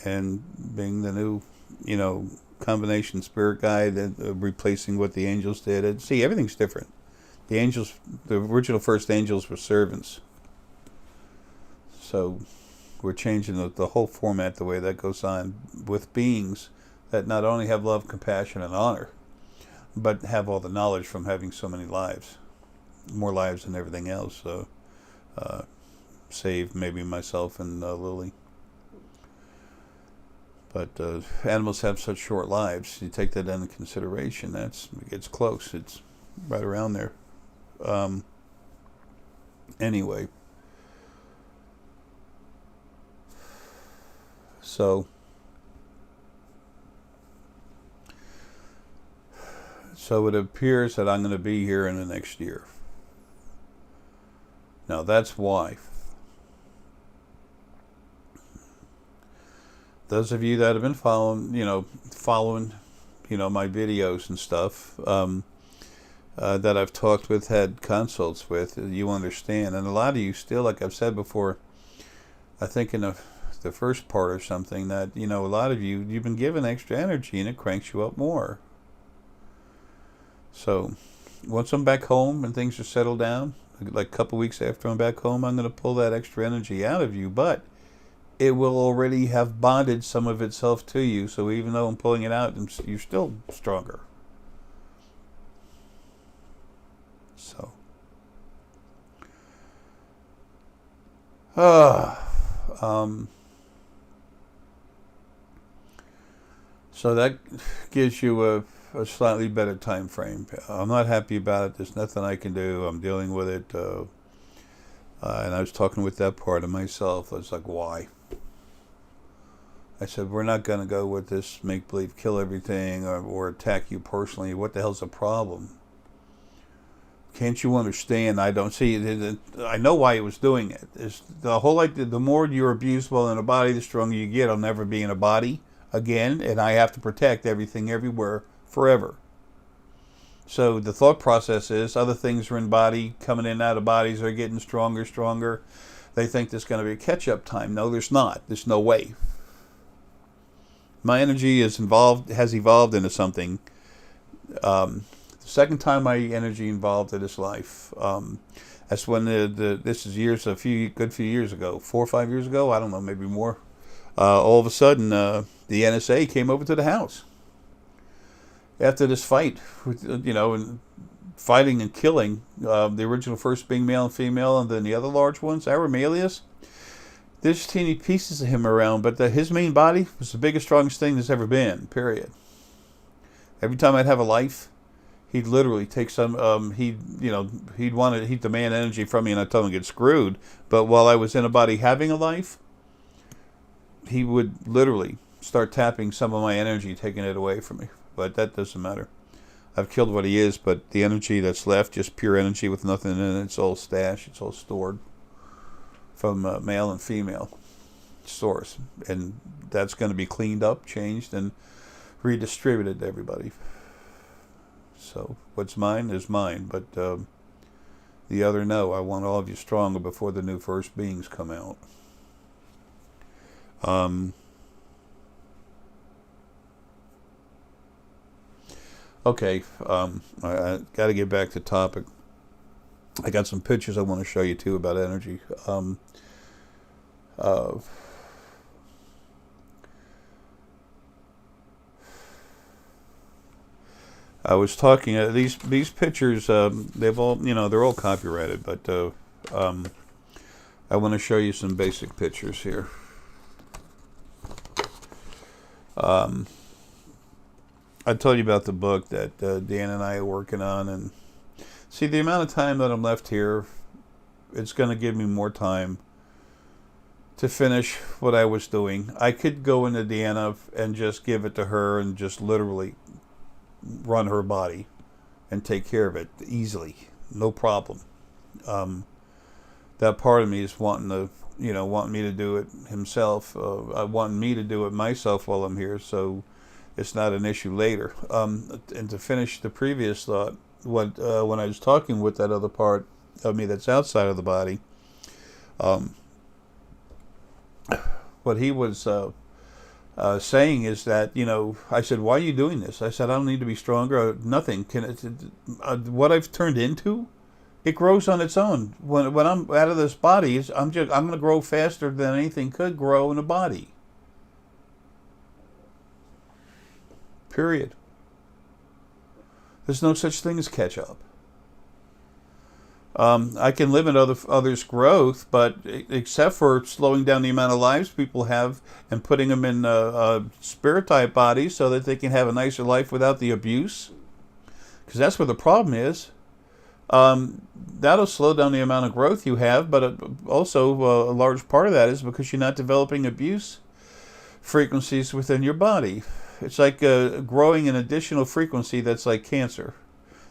Speaker 1: and being the new, combination spirit guide and replacing what the angels did. And see, everything's different. The angels, the original first angels were servants. So we're changing the whole format the way that goes on with beings that not only have love, compassion, and honor, but have all the knowledge from having so many lives, more lives than everything else. So, save maybe myself and Lily. But animals have such short lives. You take that into consideration. It's close. It's right around there. Anyway. So it appears that I'm going to be here in the next year. Now that's why. Those of you that have been following my videos and stuff that I've talked with, had consults with, you understand. And a lot of you still, like I've said before, I think in the first part or something, that a lot of you've been given extra energy and it cranks you up more. So once I'm back home and things are settled down, like a couple weeks after I'm back home, I'm going to pull that extra energy out of you, but it will already have bonded some of itself to you. So even though I'm pulling it out, you're still stronger. So so that gives you a slightly better time frame. I'm not happy about it. There's nothing I can do. I'm dealing with it. And I was talking with that part of myself. I was like, why? I said, we're not going to go with this make-believe kill everything or attack you personally. What the hell's the problem? Can't you understand? I don't see it. I know why he was doing it. It's the whole idea, the more you're abused while in a body, the stronger you get. I'll never be in a body again, and I have to protect everything everywhere forever. So the thought process is other things are in body, coming in and out of bodies are getting stronger. They think there's going to be a catch-up time. No, there's not. There's no way. My energy has evolved into something. The second time my energy involved in this life, that's when this is a good few years ago, 4 or 5 years ago, I don't know, maybe more. all of a sudden, the NSA came over to the house after this fight, and fighting and killing the original first being male and female, and then the other large ones, Arae. There's teeny pieces of him around, but his main body was the biggest, strongest thing there's ever been, period. Every time I'd have a life, he'd literally take some, he'd demand energy from me, and I'd tell him to get screwed. But while I was in a body having a life, he would literally start tapping some of my energy, taking it away from me. But that doesn't matter. I've killed what he is, but the energy that's left, just pure energy with nothing in it, it's all stashed, it's all stored from male and female source, and that's going to be cleaned up, changed, and redistributed to everybody. So what's mine is mine, but the other, no. I want all of you stronger before the new first beings come out. Okay, I got to get back to topic. I got some pictures I want to show you too about energy. I was talking. These pictures. They've all, they're all copyrighted, but I want to show you some basic pictures here. I told you about the book that Dan and I are working on, and see, the amount of time that I'm left here, it's going to give me more time to finish what I was doing. I could go into Deanna and just give it to her and just literally run her body and take care of it easily, no problem. That part of me is wanting me to do it himself. I want me to do it myself while I'm here, so it's not an issue later. And to finish the previous thought, when I was talking with that other part of me that's outside of the body, what he was saying is that, I said, why are you doing this? I said, I don't need to be stronger. Nothing. What I've turned into, it grows on its own. When I'm out of this body, I'm going to grow faster than anything could grow in a body. Period. There's no such thing as catch up. I can limit others' growth, but except for slowing down the amount of lives people have and putting them in spirit type bodies so that they can have a nicer life without the abuse, because that's where the problem is. That'll slow down the amount of growth you have, but also a large part of that is because you're not developing abuse frequencies within your body. It's like growing an additional frequency that's like cancer.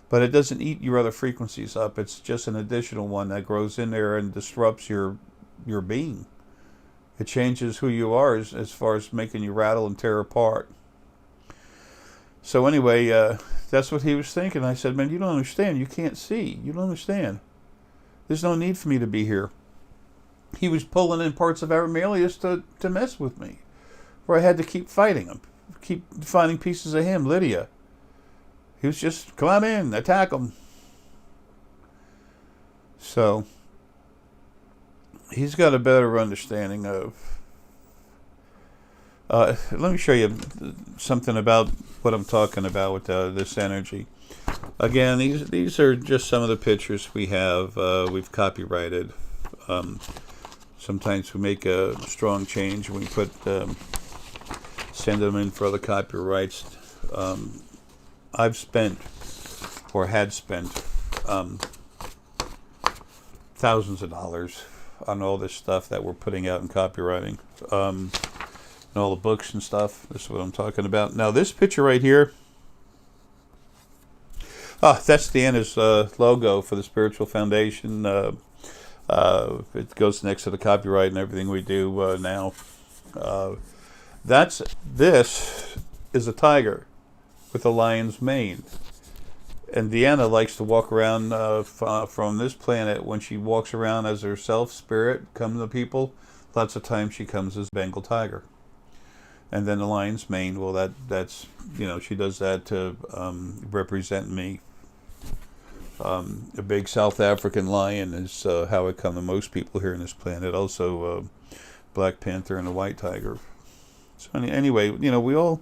Speaker 1: But it doesn't eat your other frequencies up. It's just an additional one that grows in there and disrupts your being. It changes who you are as far as making you rattle and tear apart. So anyway, that's what he was thinking. I said, man, you don't understand. You can't see. You don't understand. There's no need for me to be here. He was pulling in parts of Arae to mess with me, where I had to keep fighting him, keep finding pieces of him, Lydia. He was just, come on in, attack him. So, he's got a better understanding of... let me show you something about what I'm talking about with this energy. Again, these are just some of the pictures we have. We've copyrighted. Sometimes we make a strong change when we send them in for other copyrights. I've spent, or had spent, thousands of dollars on all this stuff that we're putting out and copywriting, and all the books and stuff. This is what I'm talking about. Now, this picture right here, that's Deanna's logo for the Spiritual Foundation. It goes next to the copyright and everything we do now. This is a tiger with a lion's mane, and Deanna likes to walk around from this planet. When she walks around as herself, spirit, come to people, lots of times she comes as Bengal tiger. And then the lion's mane, well, that's she does that to represent me. A big South African lion is how I come to most people here on this planet. Also Black Panther and a white tiger. So anyway, you know,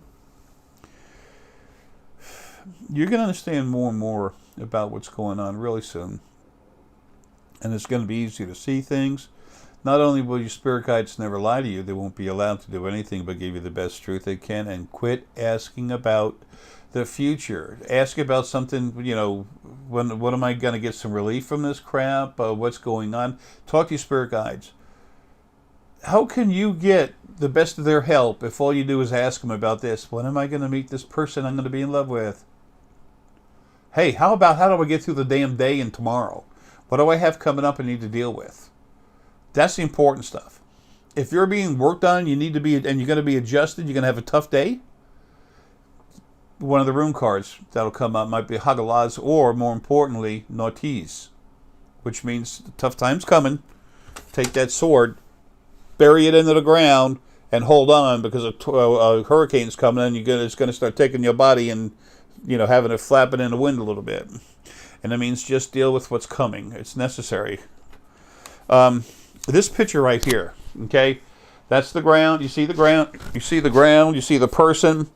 Speaker 1: you're going to understand more and more about what's going on really soon. And it's going to be easier to see things. Not only will your spirit guides never lie to you, they won't be allowed to do anything but give you the best truth they can. And quit asking about the future. Ask about something, you know, when am I going to get some relief from this crap? What's going on? Talk to your spirit guides. How can you get the best of their help if all you do is ask them about this? When am I going to meet this person I'm going to be in love with? Hey, how do I get through the damn day and tomorrow? What do I have coming up I need to deal with? That's the important stuff. If you're being worked on, you need to be, and you're going to be adjusted, you're going to have a tough day. One of the rune cards that'll come up might be Hagalaz, or more importantly, Nautis, which means the tough time's coming. Take that sword, bury it into the ground, and hold on, because a hurricane's coming, and it's going to start taking your body and, you know, having it flapping in the wind a little bit. And it means just deal with what's coming. It's necessary. This picture right here, okay, that's the ground. You see the ground. You see the ground. You see the person.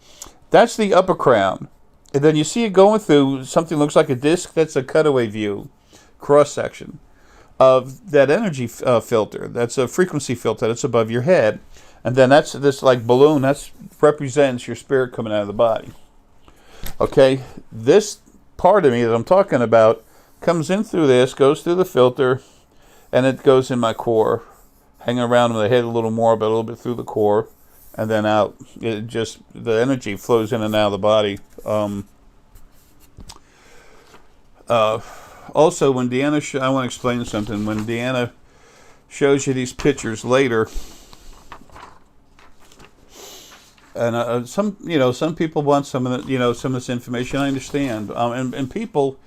Speaker 1: That's the upper crown. And then you see it going through something that looks like a disc. That's a cutaway view, cross section of that energy filter. That's a frequency filter that's above your head. And then that's this like balloon. That represents your spirit coming out of the body. Okay, this part of me that I'm talking about comes in through this, goes through the filter, and it goes in my core, hanging around my head a little more, but a little bit through the core, and then out. It just, the energy flows in and out of the body. Also, when Deanna, I want to explain something. When Deanna shows you these pictures later, and some people want some of this information. I understand. And people,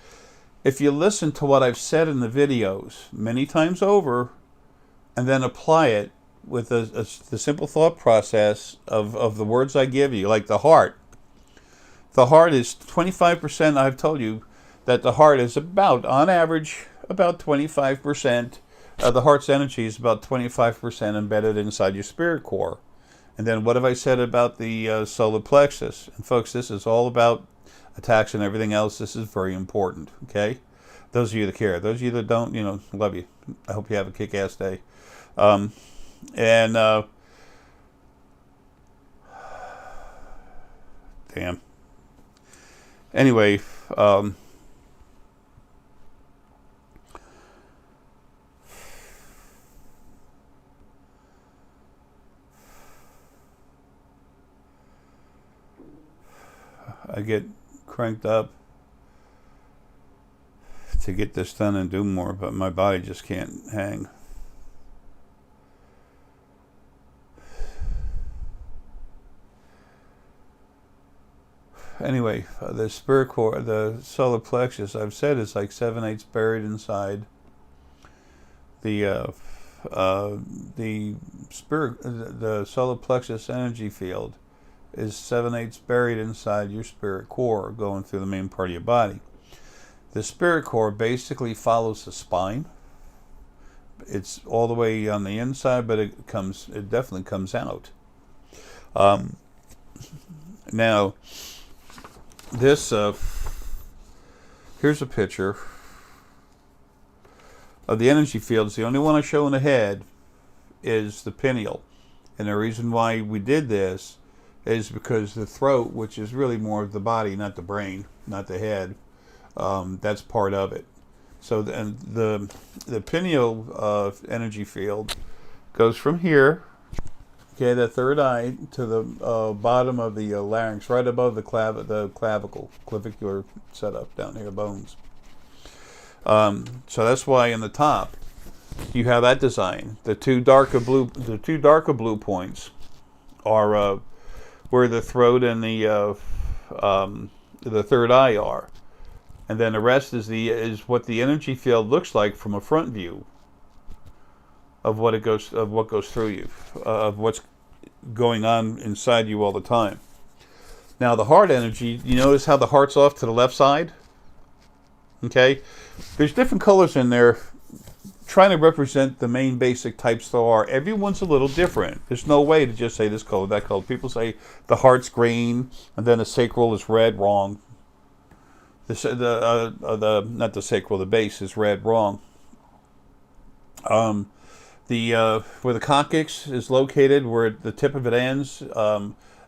Speaker 1: if you listen to what I've said in the videos many times over, and then apply it with the simple thought process of the words I give you, like the heart. The heart is 25%. I've told you that the heart is about, on average, about 25%. The heart's energy is about 25% embedded inside your spirit core. And then what have I said about the solar plexus? And folks, this is all about attacks and everything else. This is very important, okay? Those of you that care. Those of you that don't, love you. I hope you have a kick-ass day. Damn. Anyway, I get cranked up to get this done and do more, but my body just can't hang. Anyway, the spirit core, the solar plexus, I've said is like 7/8 buried inside the spirit, the solar plexus energy field is 7/8 buried inside your spirit core, going through the main part of your body. The spirit core basically follows the spine. It's all the way on the inside, but it definitely comes out. Now, this here's a picture of the energy fields. The only one I show in the head is the pineal, and the reason why we did this is because the throat, which is really more of the body, not the brain, not the head, that's part of it. So the pineal energy field goes from here, okay, the third eye, to the bottom of the larynx, right above the clavicle, clavicular setup down here, bones. So that's why in the top you have that design. The two darker blue points are where the throat and the third eye are, and then the rest is what the energy field looks like from a front view of what goes through you, of what's going on inside you all the time. Now the heart energy, you notice how the heart's off to the left side? Okay, there's different colors in there trying to represent the main basic types there are. Everyone's a little different. There's no way to just say this color, that color. People say the heart's green and then the sacral is red. Wrong. Not the sacral, the base is red. Wrong. Where the coccyx is located, where the tip of it ends,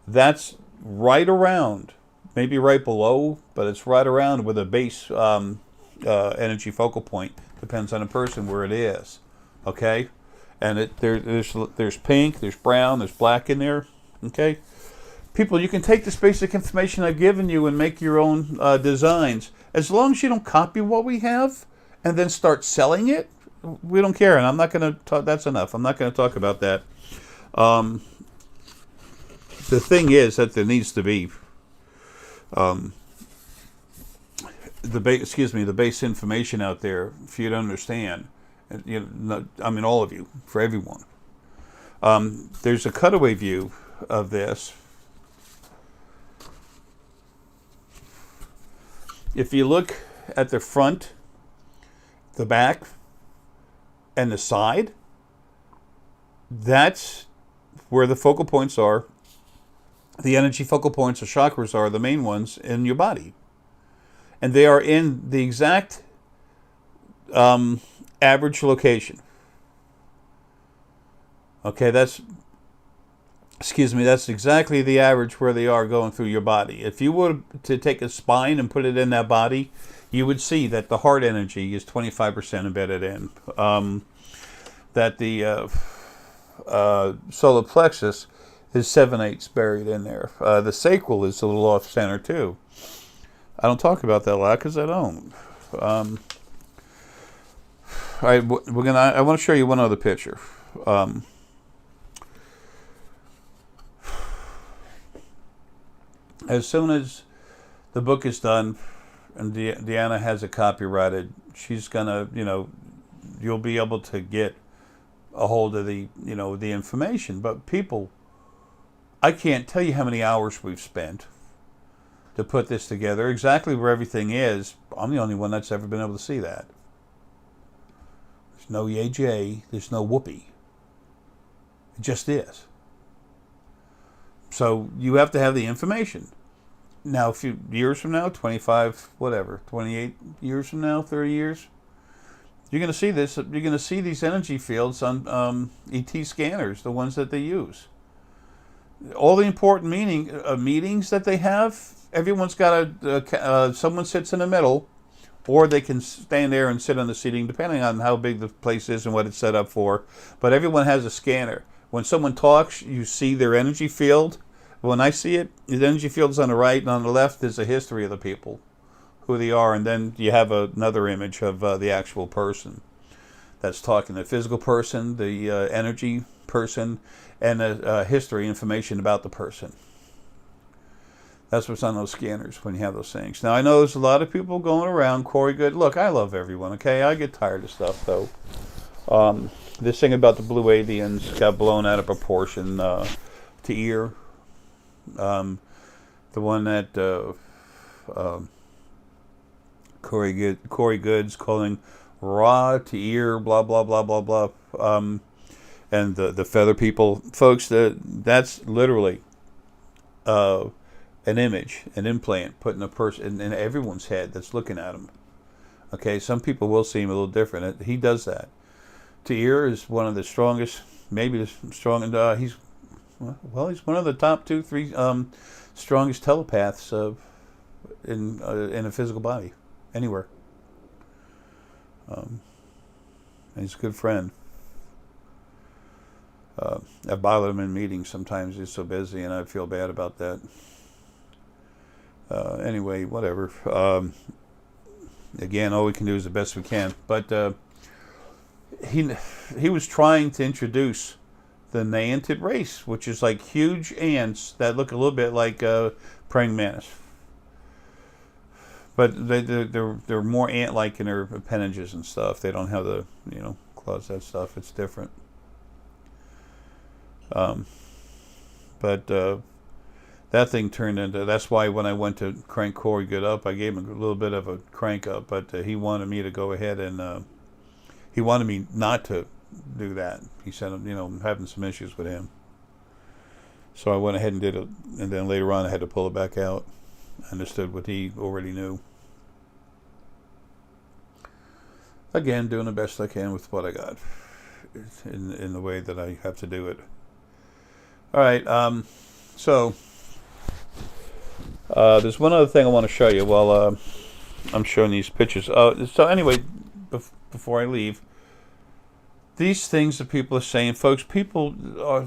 Speaker 1: that's right around, maybe right below, but it's right around where the base energy focal point. Depends on the person where it is. Okay, and there's pink, there's brown, there's black in there. Okay, people, you can take this basic information I've given you and make your own designs. As long as you don't copy what we have and then start selling it, we don't care. And I'm not going to talk. That's enough. I'm not going to talk about that. The thing is that there needs to be the base information out there for you to understand. I mean, all of you, for everyone. There's a cutaway view of this. If you look at the front, the back, and the side, that's where the focal points are. The energy focal points or chakras are the main ones in your body. And they are in the exact average location. Okay, that's exactly the average where they are going through your body. If you were to take a spine and put it in that body, you would see that the heart energy is 25% embedded in. That the solar plexus is 7/8 buried in there. The sacral is a little off center too. I don't talk about that a lot because I don't. All right, I want to show you one other picture. As soon as the book is done and Deanna has it copyrighted, she's gonna, you'll be able to get a hold of the information. But people, I can't tell you how many hours we've spent to put this together, exactly where everything is. I'm the only one that's ever been able to see that. There's no yay jay, there's no whoopee. It just is. So you have to have the information. Now, a few years from now, 25, whatever, 28 years from now, 30 years, you're going to see this. You're going to see these energy fields on ET scanners, the ones that they use. All the important meetings that they have, everyone's got someone sits in the middle, or they can stand there and sit on the seating, depending on how big the place is and what it's set up for. But everyone has a scanner. When someone talks, you see their energy field. When I see it, the energy field's on the right, and on the left is a history of the people, who they are, and then you have another image of the actual person that's talking, the physical person, the energy person, and the history information about the person. That's what's on those scanners when you have those things. Now, I know there's a lot of people going around, Corey Good. Look, I love everyone, okay? I get tired of stuff, though. This thing about the blue aliens got blown out of proportion to ear. The one that Corey Good's calling raw to ear, blah, blah, blah, blah, blah. And the feather people. Folks, that's literally an image, an implant put in a person, in everyone's head that's looking at him. Okay, some people will see him a little different. He does that. To ear is one of the strongest, maybe the strongest, he's one of the top 2, 3 strongest telepaths in a physical body, anywhere. And he's a good friend. I've bothered him in meetings sometimes. He's so busy, and I feel bad about that. Anyway, whatever. Again, all we can do is the best we can. But he was trying to introduce the Neantid race, which is like huge ants that look a little bit like praying mantis, but they're more ant-like in their appendages and stuff. They don't have the claws, that stuff. It's different. But that thing turned into. That's why when I went to crank Corey Good up, I gave him a little bit of a crank up, but he wanted me to go ahead and He wanted me not to do that. He said, you know, I'm having some issues with him. So I went ahead and did it, and then later on I had to pull it back out. I understood what he already knew. Again, doing the best I can with what I got in the way that I have to do it. All right, so there's one other thing I want to show you while I'm showing these pictures. So anyway, before I leave, these things that people are saying, folks,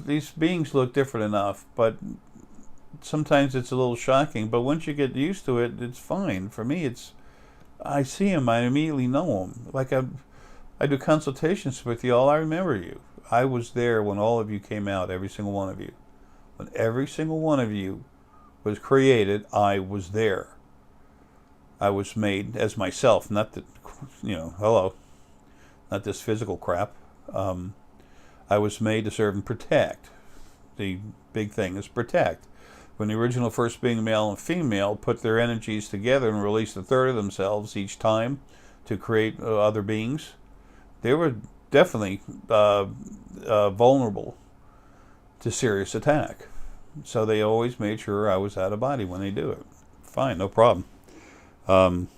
Speaker 1: these beings look different enough, but sometimes it's a little shocking. But once you get used to it, it's fine. For me, I see them, I immediately know them. Like I do consultations with you all. I remember you. I was there when all of you came out, every single one of you. When every single one of you was created, I was there. I was made as myself, not the, hello, not this physical crap. I was made to serve and protect. The big thing is protect. When the original first being, male and female, put their energies together and released a third of themselves each time to create other beings, they were definitely vulnerable to serious attack. So they always made sure I was out of body when they do it. Fine, no problem. Done.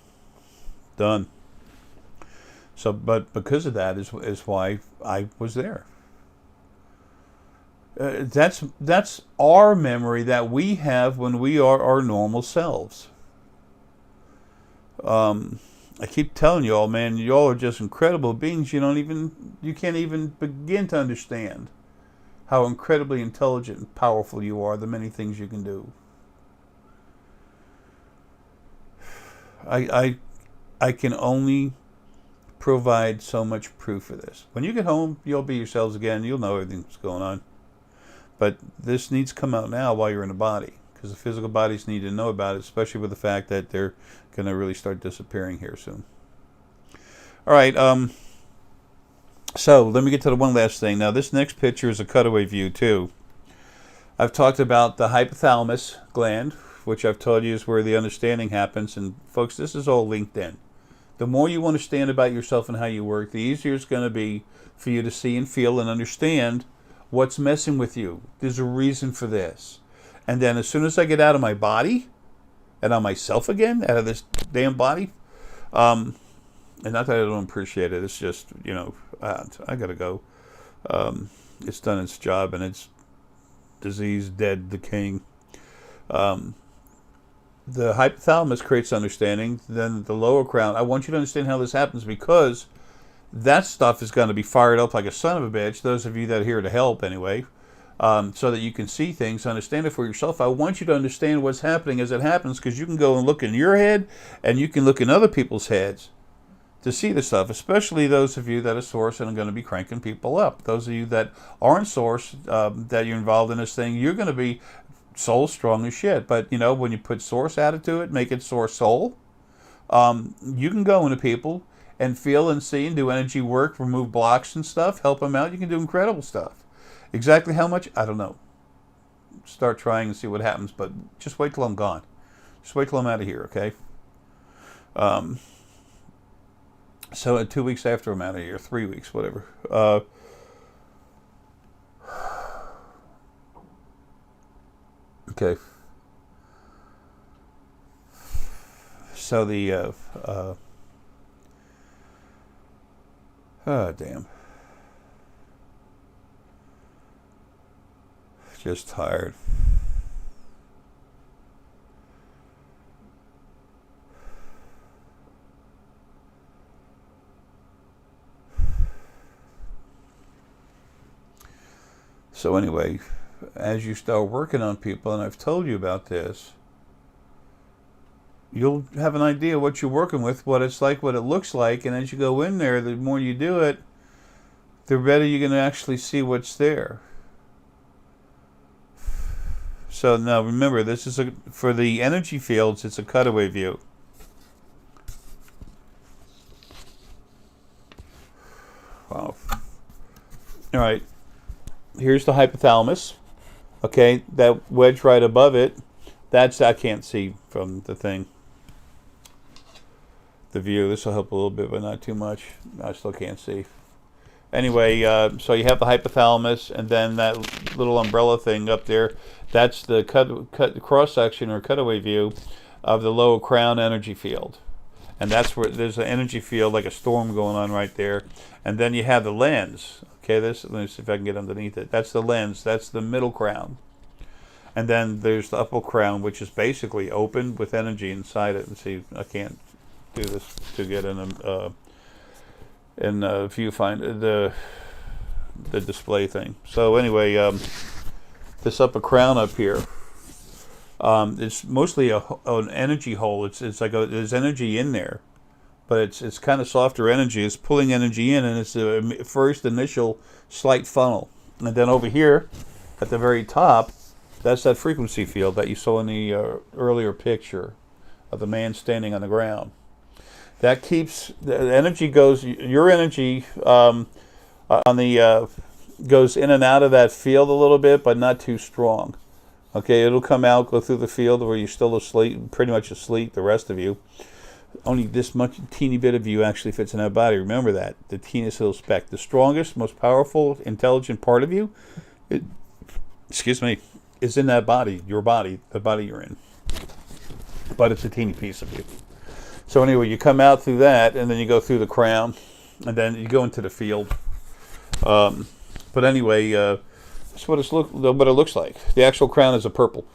Speaker 1: So, but because of that is why I was there. That's our memory that we have when we are our normal selves. I keep telling you all, man, you all are just incredible beings. You can't even begin to understand how incredibly intelligent and powerful you are, the many things you can do. I can only provide so much proof for this. When you get home, you'll be yourselves again. You'll know everything that's going on. But this needs to come out now while you're in the body, because the physical bodies need to know about it, especially with the fact that they're going to really start disappearing here soon. All right, so let me get to the one last thing. Now, this next picture is a cutaway view, too. I've talked about the hypothalamus gland, which I've told you is where the understanding happens. And, folks, this is all linked in. The more you understand about yourself and how you work, the easier it's going to be for you to see and feel and understand what's messing with you. There's a reason for this. And then as soon as I get out of my body and on myself again, out of this damn body, and not that I don't appreciate it, it's just, I got to go. It's done its job, and it's disease, dead, decaying. The hypothalamus creates understanding. Then the lower crown, I want you to understand how this happens, because that stuff is going to be fired up like a son of a bitch, those of you that are here to help anyway, so that you can see things, understand it for yourself. I want you to understand what's happening as it happens, because you can go and look in your head, and you can look in other people's heads to see the stuff, especially those of you that are source and are going to be cranking people up. Those of you that aren't source, that you're involved in this thing, you're going to be soul strong as shit. But, when you put source added to it, make it source soul, you can go into people and feel and see and do energy work, remove blocks and stuff, help them out. You can do incredible stuff. Exactly how much? I don't know. Start trying and see what happens, but just wait till I'm gone. Just wait till I'm out of here, okay? So 2 weeks after I'm out of here, 3 weeks, whatever. Okay. So the damn. Just tired. So anyway, as you start working on people, and I've told you about this, you'll have an idea what you're working with, what it's like, what it looks like, and as you go in there, the more you do it, the better you're going to actually see what's there. So now remember, this is for the energy fields, it's a cutaway view. Wow. All right. Here's the hypothalamus. Okay, that wedge right above it, I can't see from the thing. the view. This will help a little bit, but not too much. I still can't see. Anyway, so you have the hypothalamus, and then that little umbrella thing up there. That's the cut cross section or cutaway view of the lower crown energy field, and that's where there's an energy field like a storm going on right there. And then you have the lens. Okay, let me see if I can get underneath it. That's the lens. That's the middle crown, and then there's the upper crown, which is basically open with energy inside it. And see, I can't do this to get in a viewfinder, the display thing. So anyway, this upper crown up here, it's mostly an energy hole. It's like there's energy in there, but it's kind of softer energy. It's pulling energy in, and it's the first initial slight funnel. And then over here, at the very top, that's that frequency field that you saw in the earlier picture of the man standing on the ground. That keeps the energy goes. Your energy on the goes in and out of that field a little bit, but not too strong. Okay, it'll come out, go through the field where you're still asleep, pretty much asleep. The rest of you, only this much teeny bit of you actually fits in that body. Remember that, the teeniest little speck. The strongest, most powerful, intelligent part of you, is in that body, your body, the body you're in. But it's a teeny piece of you. So anyway, you come out through that, and then you go through the crown, and then you go into the field. But anyway, that's what it looks like. The actual crown is a purple.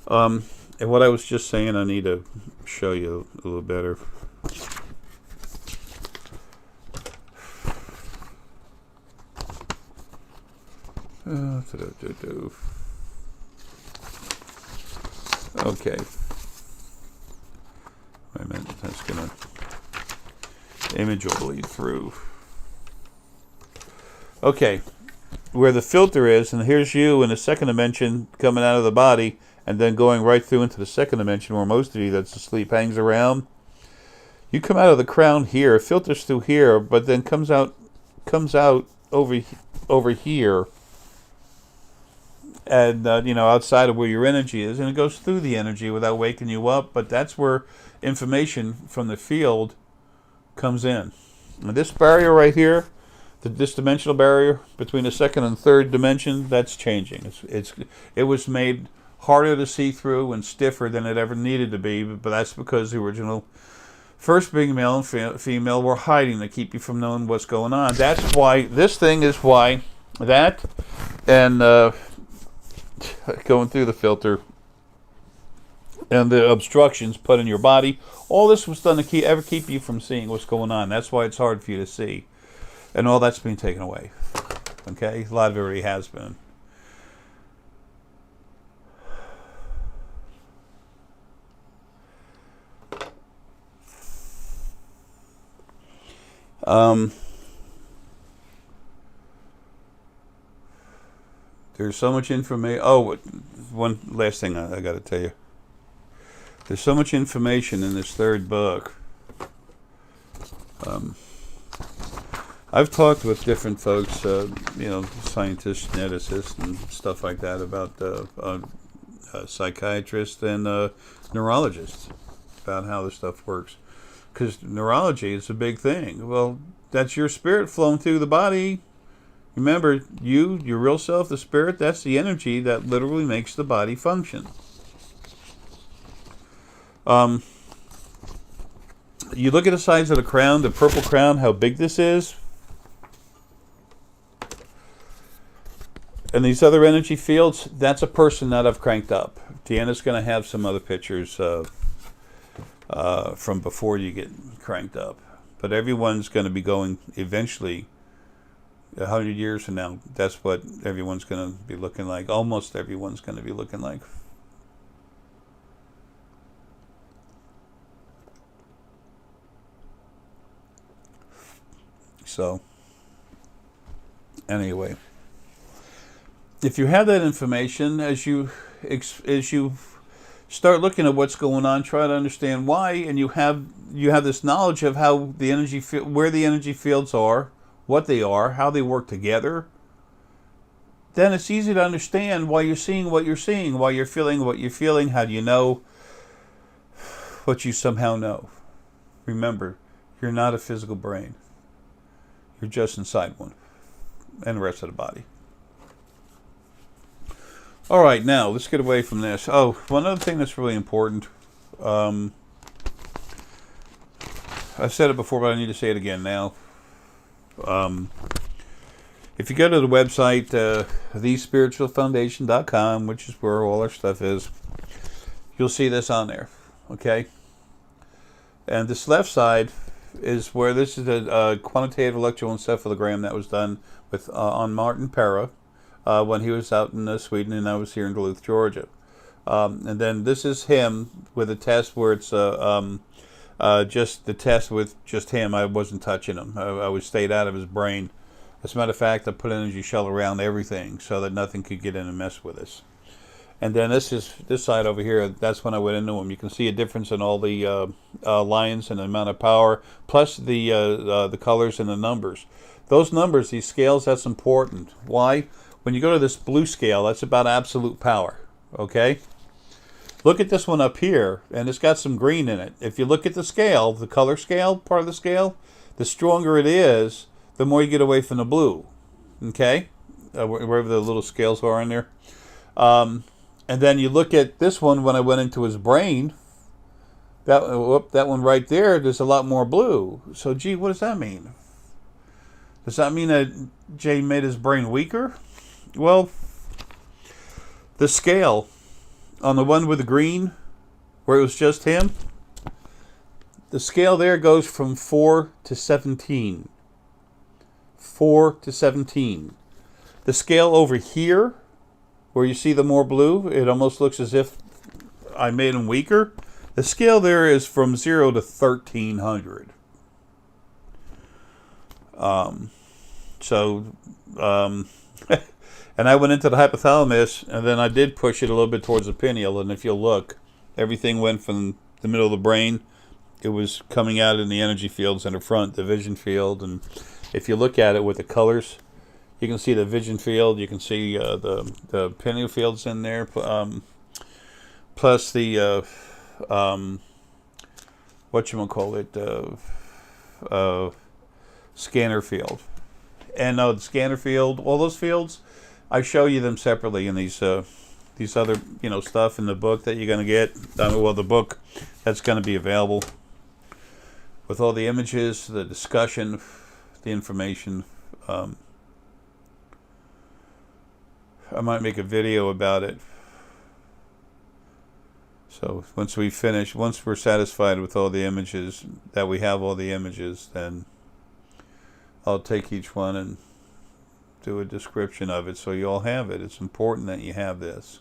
Speaker 1: And what I was just saying, I need to show you a little better. Okay. Wait a minute, that's gonna image will bleed through. Okay, where the filter is, and here's you in the second dimension coming out of the body, and then going right through into the second dimension where most of you that's asleep hangs around. You come out of the crown here, filters through here, but then comes out over here, and outside of where your energy is, and it goes through the energy without waking you up. But that's where information from the field comes in. And this barrier right here, this dimensional barrier between the second and third dimension, that's changing. It was made harder to see through and stiffer than it ever needed to be, but that's because the original first being male and female were hiding to keep you from knowing what's going on. That's why this thing is why that and going through the filter and the obstructions put in your body, all this was done to keep you from seeing what's going on. That's why it's hard for you to see. And all that's been taken away. Okay? A lot of it already has been. There's so much information. Oh, one last thing I got to tell you. There's so much information in this third book. I've talked with different folks, scientists, geneticists, and stuff like that about psychiatrists and neurologists about how this stuff works. Because neurology is a big thing. Well, that's your spirit flowing through the body. Remember, your real self, the spirit, that's the energy that literally makes the body function. You look at the sides of the crown, the purple crown, how big this is. And these other energy fields, that's a person that I've cranked up. Deanna's going to have some other pictures from before you get cranked up. But everyone's going to be going eventually, 100 years from now, that's what everyone's going to be looking like. Almost everyone's going to be looking like. So, anyway, if you have that information, as you start looking at what's going on, try to understand why, and you have this knowledge of how the energy where the energy fields are, what they are, how they work together, then it's easy to understand why you're seeing what you're seeing, why you're feeling what you're feeling. How do you know what you somehow know. Remember, you're not a physical brain. You're just inside one, and the rest of the body. All right, now let's get away from this. Oh, one other thing that's really important. I've said it before, but I need to say it again now. If you go to the website, thespiritualfoundation.com, which is where all our stuff is, you'll see this on there, okay? And this left side is where this is a quantitative electroencephalogram that was done with on Martin Parra when he was out in Sweden, and I was here in Duluth, Georgia. And then this is him with a test where it's just the test with just him. I wasn't touching him. I was stayed out of his brain. As a matter of fact, I put an energy shell around everything so that nothing could get in and mess with us. And then this side over here, that's when I went into them. You can see a difference in all the lines and the amount of power, plus the colors and the numbers. Those numbers, these scales, that's important. Why? When you go to this blue scale, that's about absolute power, okay? Look at this one up here, and it's got some green in it. If you look at the scale, the color scale, part of the scale, the stronger it is, the more you get away from the blue, okay? Wherever the little scales are in there. And then you look at this one when I went into his brain. That one right there, there's a lot more blue. So, gee, what does that mean? Does that mean that Jay made his brain weaker? Well, the scale on the one with the green, where it was just him, the scale there goes from 4 to 17. 4 to 17. The scale over here, where you see the more blue, it almost looks as if I made him weaker. The scale there is from 0 to 1300. And I went into the hypothalamus, and then I did push it a little bit towards the pineal, and if you'll look, everything went from the middle of the brain. It was coming out in the energy fields in the front, the vision field, and if you look at it with the colors, you can see the vision field, you can see the pineal fields in there, plus the, scanner field. And the scanner field, all those fields, I show you them separately in these other, stuff in the book that you're going to get. The book that's going to be available with all the images, the discussion, the information. I might make a video about it. So once we're satisfied with all the images, that we have all the images, then I'll take each one and do a description of it so you all have it. It's important that you have this.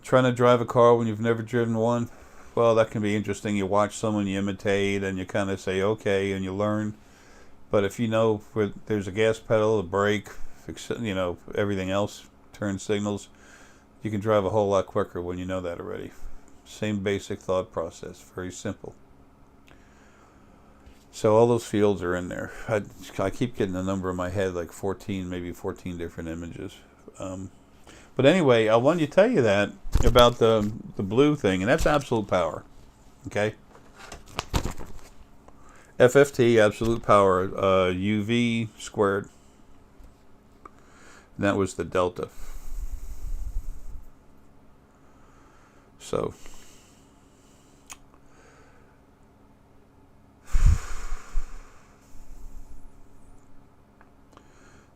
Speaker 1: Trying to drive a car when you've never driven one, well, that can be interesting. You watch someone, you imitate, and you kind of say, okay, and you learn. But if you know where there's a gas pedal, a brake, everything else, turn signals, you can drive a whole lot quicker when you know that already. Same basic thought process, very simple. So all those fields are in there. I keep getting the number in my head, like 14, maybe 14 different images. But anyway, I wanted to tell you that about the blue thing, and that's absolute power. Okay? FFT, absolute power, UV squared. And that was the delta. So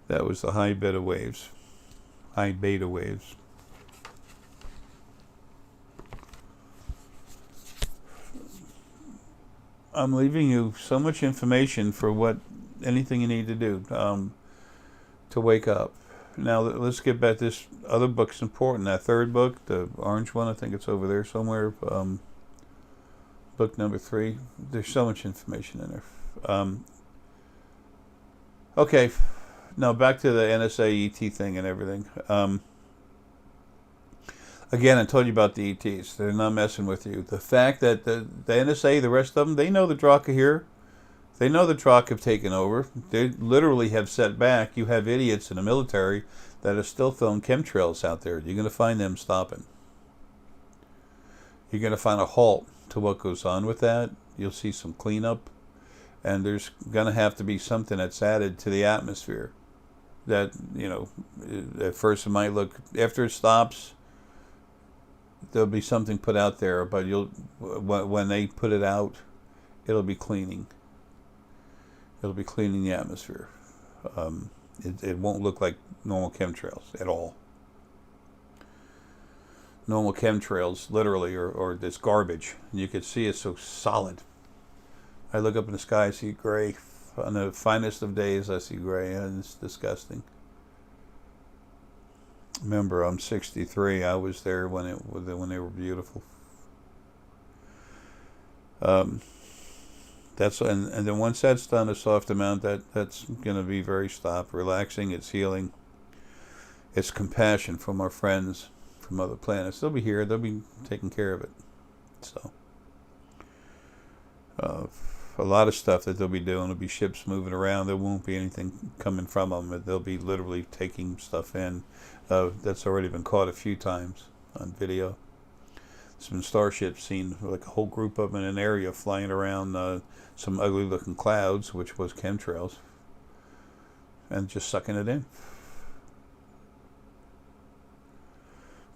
Speaker 1: that was the high beta waves. High beta waves. I'm leaving you so much information for anything you need to do to wake up. Now let's get back. This other book's important. That third book, the orange one, I think it's over there somewhere. Book number 3. There's so much information in there. Okay. Now back to the NSA ET thing and everything. Again, I told you about the ETs. They're not messing with you. The fact that the NSA, the rest of them, they know the Drak are here. They know the Drak have taken over. They literally have set back. You have idiots in the military that are still throwing chemtrails out there. You're going to find them stopping. you're going to find a halt to what goes on with that. You'll see some cleanup, and there's going to have to be something that's added to the atmosphere. That, you know, at first it might look, after it stops, there'll be something put out there, but when they put it out, it'll be cleaning. It'll be cleaning the atmosphere. It won't look like normal chemtrails at all. Normal chemtrails, literally, or this garbage. You can see it's so solid. I look up in the sky, I see gray. On the finest of days, I see gray, and it's disgusting. Remember, I'm 63. I was there when they were beautiful. That's and then once that's done, a soft amount, that's going to be very relaxing. It's healing. It's compassion from our friends from other planets. They'll be here. They'll be taking care of it. So, a lot of stuff that they'll be doing. There'll be ships moving around. There won't be anything coming from them. They'll be literally taking stuff in. That's already been caught a few times on video. There's been starships seen, like a whole group of them in an area flying around some ugly looking clouds, which was chemtrails, and just sucking it in.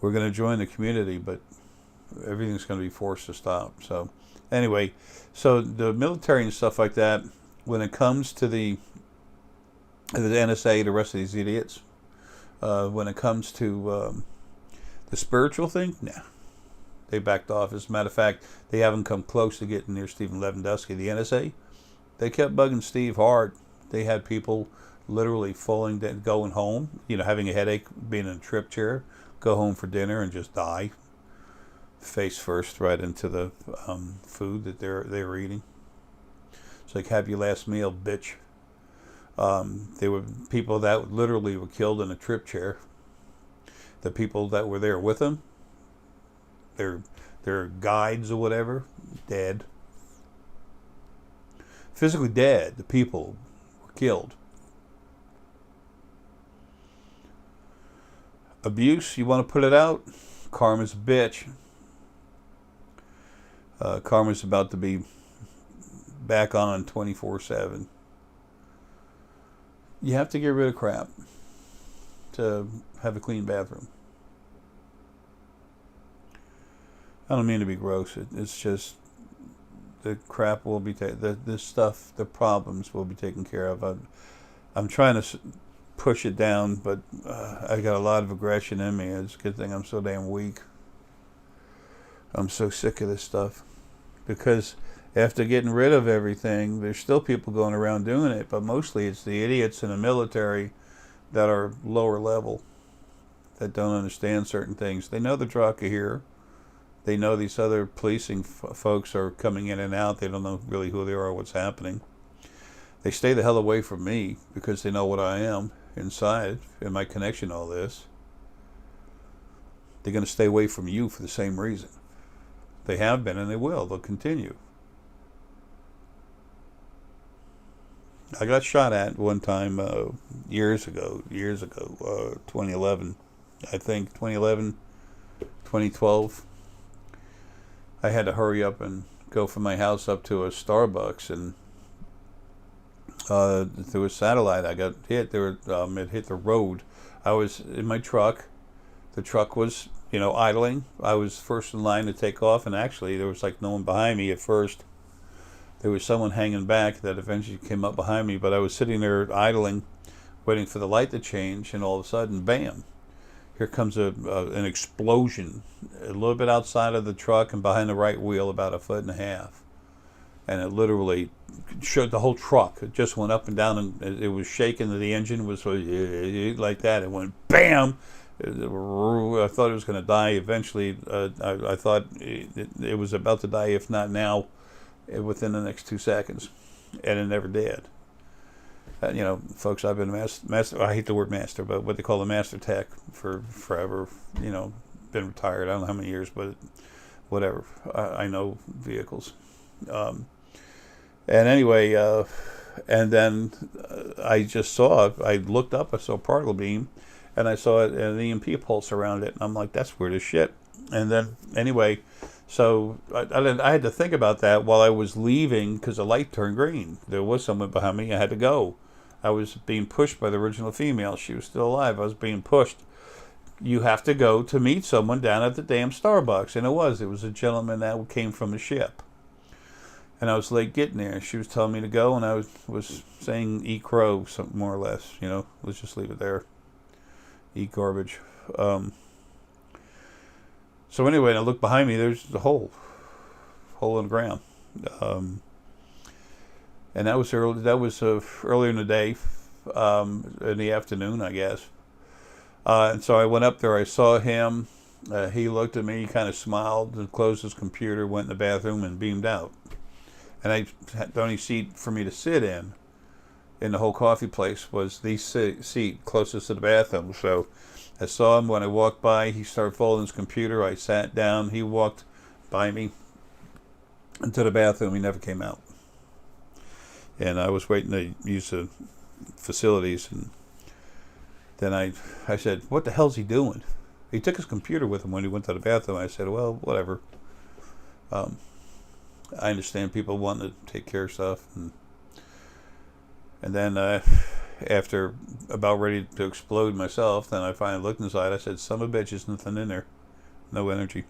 Speaker 1: We're going to join the community, but everything's going to be forced to stop. So anyway, so the military and stuff like that, when it comes to the NSA, the rest of these idiots, when it comes to the spiritual thing, nah. They backed off. As a matter of fact, they haven't come close to getting near Stephen Lewandowski. The NSA, they kept bugging Steve hard. They had people literally going home, having a headache, being in a trip chair, go home for dinner and just die, face first right into the food that they were eating. It's like, have your last meal, bitch. There were people that literally were killed in a trip chair. The people that were there with them, their guides or whatever, dead. Physically dead. The people were killed. Abuse, you want to put it out? Karma's a bitch. Karma's about to be back on 24/7. You have to get rid of crap to have a clean bathroom. I don't mean to be gross. It's just the crap will be this stuff, the problems will be taken care of. I'm trying to push it down, but I got a lot of aggression in me. It's a good thing I'm so damn weak. I'm so sick of this stuff, because after getting rid of everything, there's still people going around doing it, but mostly it's the idiots in the military that are lower level, that don't understand certain things. They know the Draka here. They know these other policing folks are coming in and out. They don't know really who they are or what's happening. They stay the hell away from me because they know what I am inside and my connection to all this. They're going to stay away from you for the same reason. They have been, and they will. They'll continue. I got shot at one time years ago, 2011. I think 2011, 2012. I had to hurry up and go from my house up to a Starbucks, and through a satellite, I got hit. It hit the road. I was in my truck. The truck was, idling. I was first in line to take off, and actually there was like no one behind me at first. There was someone hanging back that eventually came up behind me, but I was sitting there idling, waiting for the light to change, and all of a sudden, bam! Here comes an explosion, a little bit outside of the truck and behind the right wheel, about 1.5 feet. And it literally showed the whole truck. It just went up and down, and it was shaking. The engine was like that. It went bam! I thought it was going to die eventually. I thought it was about to die, if not now, within the next 2 seconds. And it never did. Folks, I've been master. I hate the word master, but what they call a master tech for forever. Been retired. I don't know how many years, but whatever. I know vehicles. And anyway, and then I just saw. I looked up. I saw a particle beam, and I saw an EMP pulse around it, and I'm like, that's weird as shit. And then anyway, So I had to think about that while I was leaving because the light turned green. There was someone behind me. I had to go. I was being pushed by the original female. She was still alive. I was being pushed. You have to go to meet someone down at the damn Starbucks. And it was a gentleman that came from the ship. And I was late getting there. She was telling me to go, and I was saying eat crow, something more or less. You know, let's just leave it there. Eat garbage. So anyway, and I look behind me, there's the hole in the ground. And that was early. That was earlier in the day, in the afternoon, I guess. And so I went up there. I saw him. He looked at me, kind of smiled, and closed his computer, went in the bathroom, and beamed out. And the only seat for me to sit in the whole coffee place was the seat closest to the bathroom. So I saw him when I walked by. He started folding his computer. I sat down. He walked by me into the bathroom. He never came out. And I was waiting to use the facilities. And then I said, what the hell's he doing? He took his computer with him when he went to the bathroom. I said, well, whatever. I understand people want to take care of stuff. And then after about ready to explode myself, then I finally looked inside. I said, son of a bitch, there's nothing in there. No energy.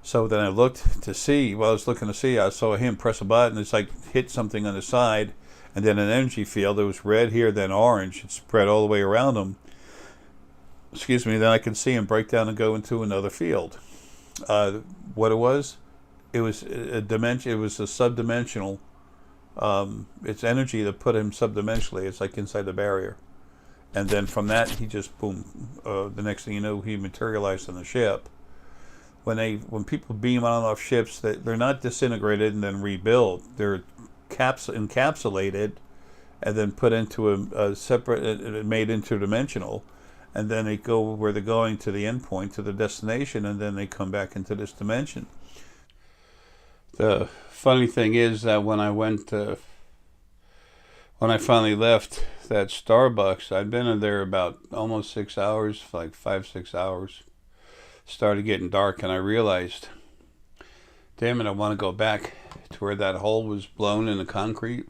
Speaker 1: So then I looked to see. While I was looking to see, I saw him press a button. It's like hit something on the side. And then an energy field. It was red here, then orange. It spread all the way around him. Excuse me. Then I could see him break down and go into another field. What it was a dimension. It was a subdimensional. It's energy that put him subdimensionally. It's like inside the barrier. And then from that, he just, boom. The next thing you know, he materialized on the ship. When people beam on and off ships, they're not disintegrated and then rebuilt. They're encapsulated and then put into a separate, made interdimensional. And then they go where they're going to the end point, to the destination, and then they come back into this dimension. The funny thing is that when I finally left that Starbucks, I'd been in there about almost 6 hours, like 5-6 hours. Started getting dark, and I realized, damn it, I want to go back to where that hole was blown in the concrete.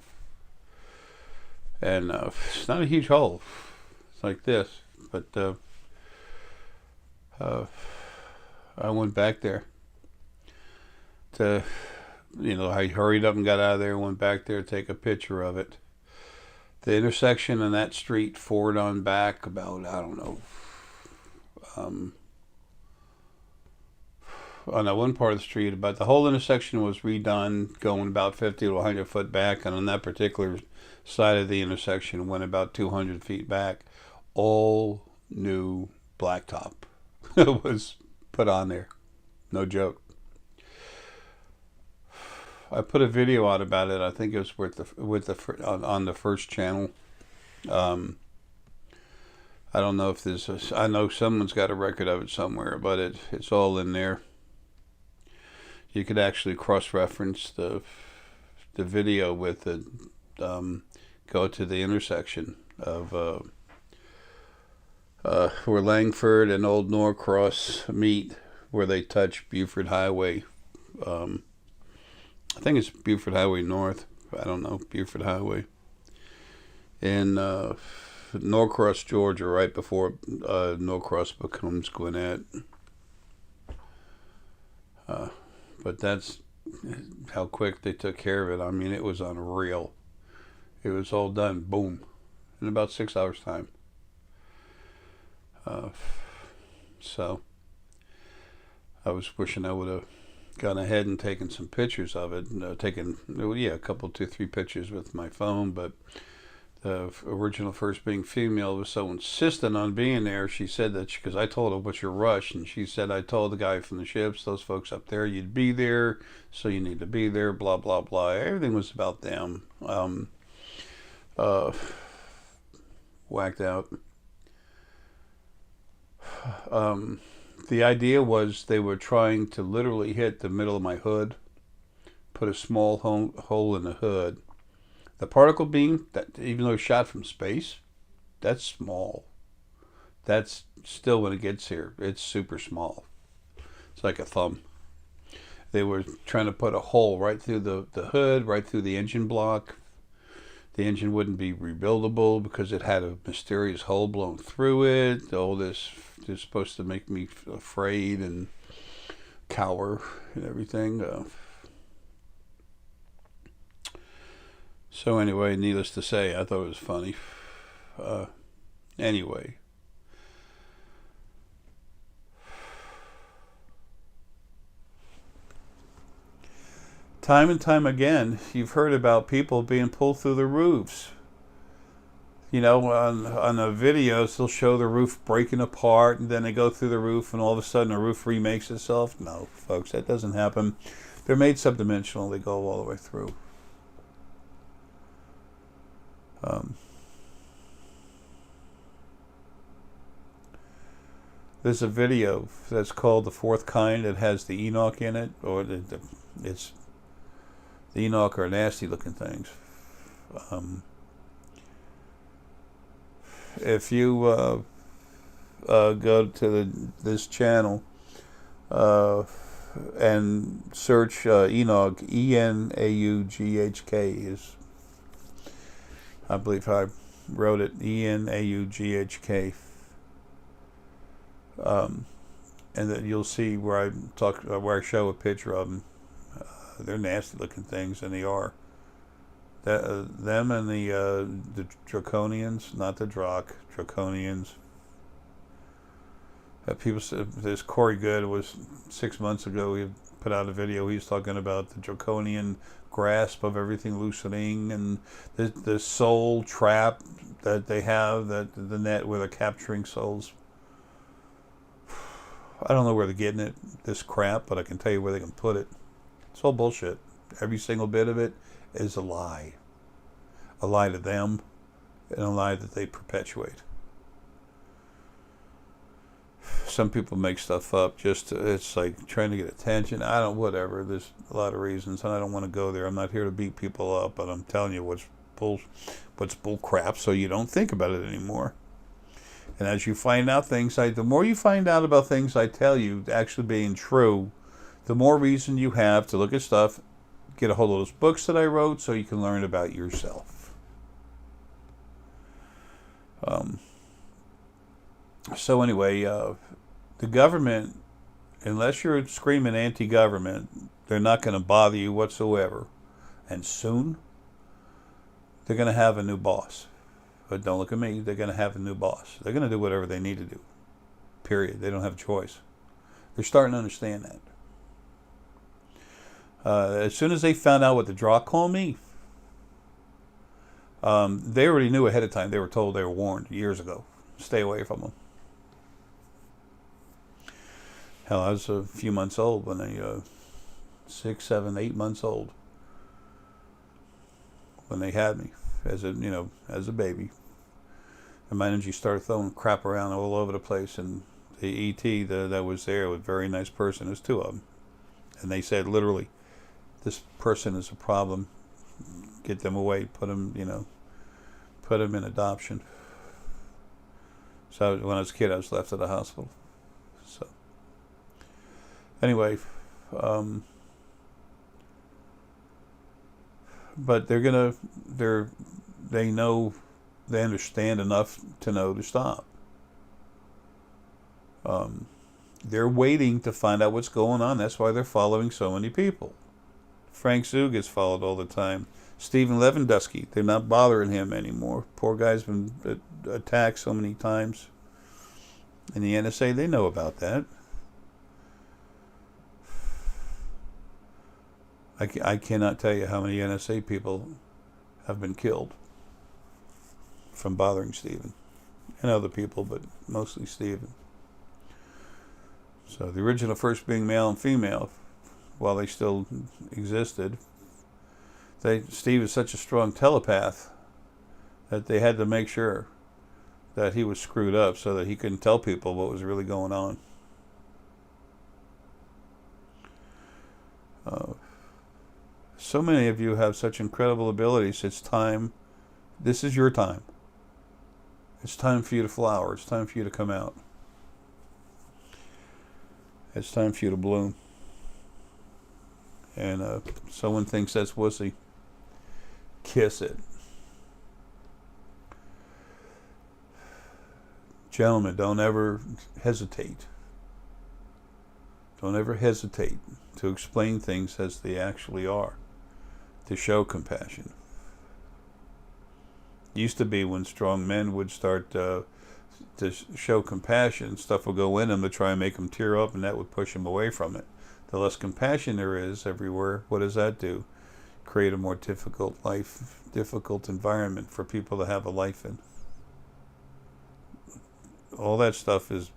Speaker 1: And it's not a huge hole. It's like this. But I went back there I hurried up and got out of there, went back there to take a picture of it. The intersection in that street, forward on back, about, I don't know, on that one part of the street, about the whole intersection was redone, going about 50 to 100 foot back, and on that particular side of the intersection went about 200 feet back. All new blacktop was put on there. No joke. I put a video out about it. I think it was on the first channel. I don't know if I know someone's got a record of it somewhere, but it's all in there. You could actually cross-reference the video with the go to the intersection of where Langford and Old Norcross meet, where they touch Buford Highway. I think it's Buford Highway North. I don't know, Buford Highway. In Norcross, Georgia, right before Norcross becomes Gwinnett. But that's how quick they took care of it. I mean, it was unreal. It was all done, boom, in about 6 hours' time. So I was wishing I would have gone ahead and taken some pictures of it. A couple, 2-3 pictures with my phone, but the original first being female was so insistent on being there. She said that because I told her, what's your rush? And she said, I told the guy from the ships, those folks up there, you'd be there, so you need to be there, blah, blah, blah. Everything was about them. Whacked out. The idea was they were trying to literally hit the middle of my hood, put a small hole in the hood. The particle beam, that even though shot from space, that's small. That's still, when it gets here, it's super small. It's like a thumb. They were trying to put a hole right through the hood, right through the engine block. The engine wouldn't be rebuildable because it had a mysterious hole blown through it. All this is supposed to make me afraid and cower and everything. So anyway, needless to say, I thought it was funny. Anyway. Time and time again, you've heard about people being pulled through the roofs. You know, on the videos, they'll show the roof breaking apart, and then they go through the roof, and all of a sudden the roof remakes itself. No, folks, that doesn't happen. They're made subdimensional. They go all the way through. There's a video that's called The Fourth Kind that has the Enoch in it, or it's the Enoch are nasty looking things. If you go to this channel and search Enoch, Enaughk is, I believe I wrote it, Enaughk. And then you'll see where I show a picture of them. They're nasty looking things, and they are. Them and the Draconians, not the Draconians. People said this Corey Good was 6 months ago. He put out a video. He's talking about the Draconian grasp of everything loosening, and the soul trap that they have, that the net where they're capturing souls. I don't know where they're getting it, this crap, but I can tell you where they can put it. It's all bullshit. Every single bit of it is a lie. A lie to them, and a lie that they perpetuate. Some people make stuff up it's like trying to get attention. Whatever. There's a lot of reasons, and I don't want to go there. I'm not here to beat people up, but I'm telling you what's bull crap, so you don't think about it anymore. And as you find out things, the more you find out about things I tell you actually being true, the more reason you have to look at stuff, get a hold of those books that I wrote so you can learn about yourself. So anyway, the government, unless you're screaming anti-government, they're not going to bother you whatsoever. And soon, they're going to have a new boss. But don't look at me. They're going to have a new boss. They're going to do whatever they need to do. Period. They don't have a choice. They're starting to understand that. As soon as they found out what the Drac called me, they already knew ahead of time. They were told, they were warned years ago. Stay away from them. Hell, I was a few months old when 6, 7, 8 months old when they had me as a baby. And my energy started throwing crap around all over the place, and the ET that was there was a very nice person. There's two of them, and they said literally, "This person is a problem. Get them away. Put them in adoption." So when I was a kid, I was left at the hospital. So anyway, but they understand enough to know to stop. They're waiting to find out what's going on. That's why they're following so many people. Frank Zoo gets followed all the time. Stephen Lewandowski, they're not bothering him anymore. Poor guy's been attacked so many times. And the NSA, they know about that. I cannot tell you how many NSA people have been killed from bothering Stephen. And other people, but mostly Stephen. So the original first being male and female, while they still existed, Steve is such a strong telepath that they had to make sure that he was screwed up so that he couldn't tell people what was really going on. So many of you have such incredible abilities. It's time. This is your time. It's time for you to flower. It's time for you to come out. It's time for you to bloom. And someone thinks that's wussy. Kiss it. Gentlemen, don't ever hesitate. Don't ever hesitate to explain things as they actually are, to show compassion. It used to be when strong men would start to show compassion, stuff would go in them to try and make them tear up, and that would push them away from it. The less compassion there is everywhere, what does that do? Create a more difficult life, difficult environment for people to have a life in. All that stuff has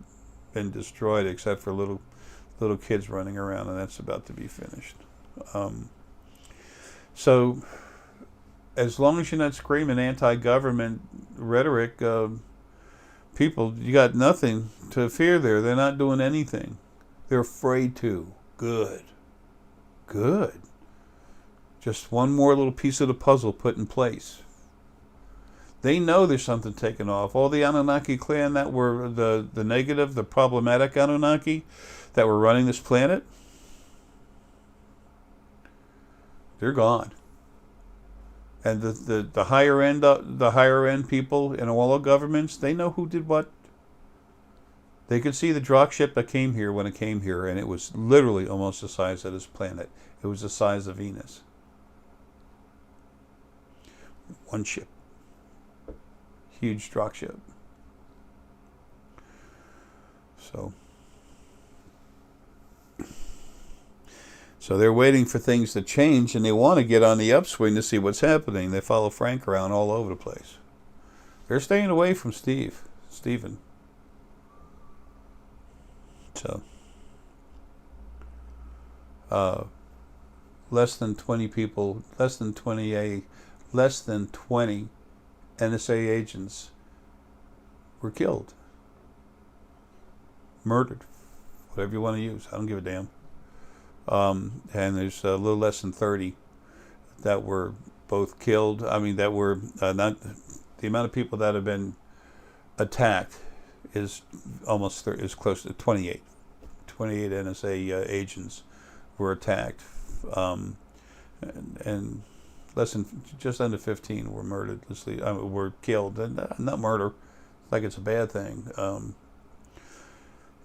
Speaker 1: been destroyed except for little kids running around, and that's about to be finished. So as long as you're not screaming anti-government rhetoric, people, you got nothing to fear there. They're not doing anything. They're afraid to. Good. Just one more little piece of the puzzle put in place. They know there's something taken off. All the Anunnaki clan that were the negative, the problematic Anunnaki that were running this planet, they're gone. And the higher end people in all the governments, they know who did what. They could see the drop ship that came here when it came here, and it was literally almost the size of this planet. It was the size of Venus. One ship. Huge drop ship. So they're waiting for things to change, and they want to get on the upswing to see what's happening. They follow Frank around all over the place. They're staying away from Stephen. So, less than 20 NSA agents were killed, murdered, whatever you want to use. I don't give a damn. And there's a little less than 30 that were both killed. I mean, that were not the amount of people that have been attacked is almost is close to 28. 28 NSA agents were attacked, and just under 15 were murdered. Were killed, and not murder, like it's a bad thing.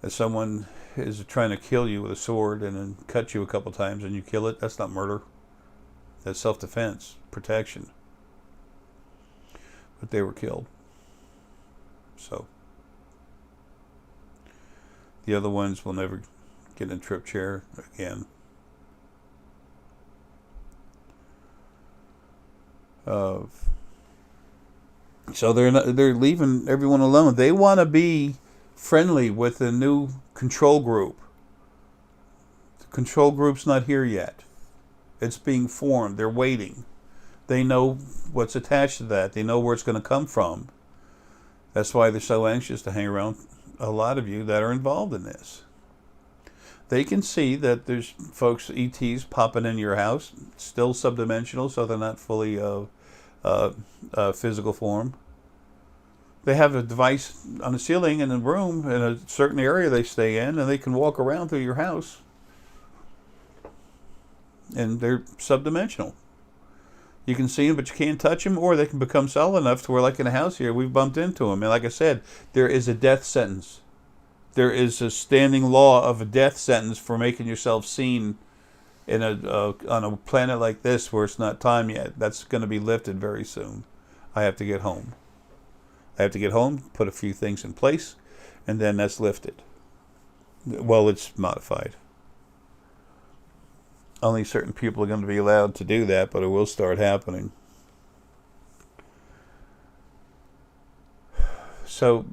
Speaker 1: If someone is trying to kill you with a sword and then cut you a couple times and you kill it, that's not murder. That's self-defense, protection. But they were killed. So the other ones will never get in a trip chair again. So they're leaving everyone alone. They want to be friendly with the new control group. The control group's not here yet. It's being formed. They're waiting. They know what's attached to that. They know where it's going to come from. That's why they're so anxious to hang around a lot of you that are involved in this. They can see that there's folks, ETs, popping in your house, still subdimensional, so they're not fully physical form. They have a device on the ceiling in a room in a certain area they stay in, and they can walk around through your house. And they're subdimensional. You can see them, but you can't touch them, or they can become solid enough to where, like in a house here, we've bumped into them. And like I said, there is a death sentence. There is a standing law of a death sentence for making yourself seen in on a planet like this where it's not time yet. That's going to be lifted very soon. I have to get home. Put a few things in place, and then that's lifted. Well, it's modified. Only certain people are going to be allowed to do that, but it will start happening. So,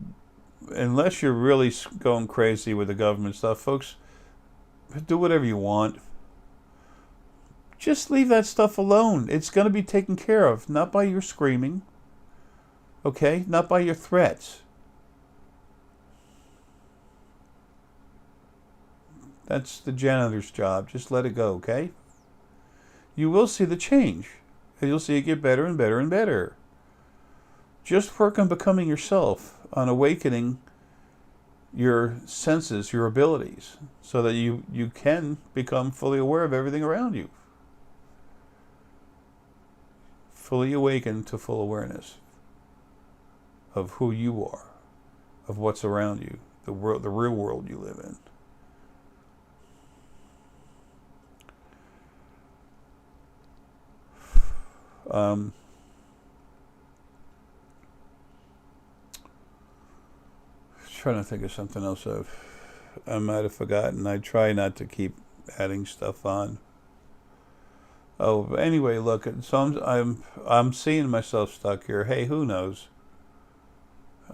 Speaker 1: unless you're really going crazy with the government stuff, folks, do whatever you want. Just leave that stuff alone. It's going to be taken care of, not by your screaming. Okay? Not by your threats. That's the janitor's job. Just let it go, okay? You will see the change. And you'll see it get better and better and better. Just work on becoming yourself, on awakening your senses, your abilities, so that you can become fully aware of everything around you. Fully awakened to full awareness of who you are, of what's around you, the world, the real world you live in. Trying to think of something else I might have forgotten. I try not to keep adding stuff on. Oh, anyway, look. So I'm seeing myself stuck here. Hey, who knows?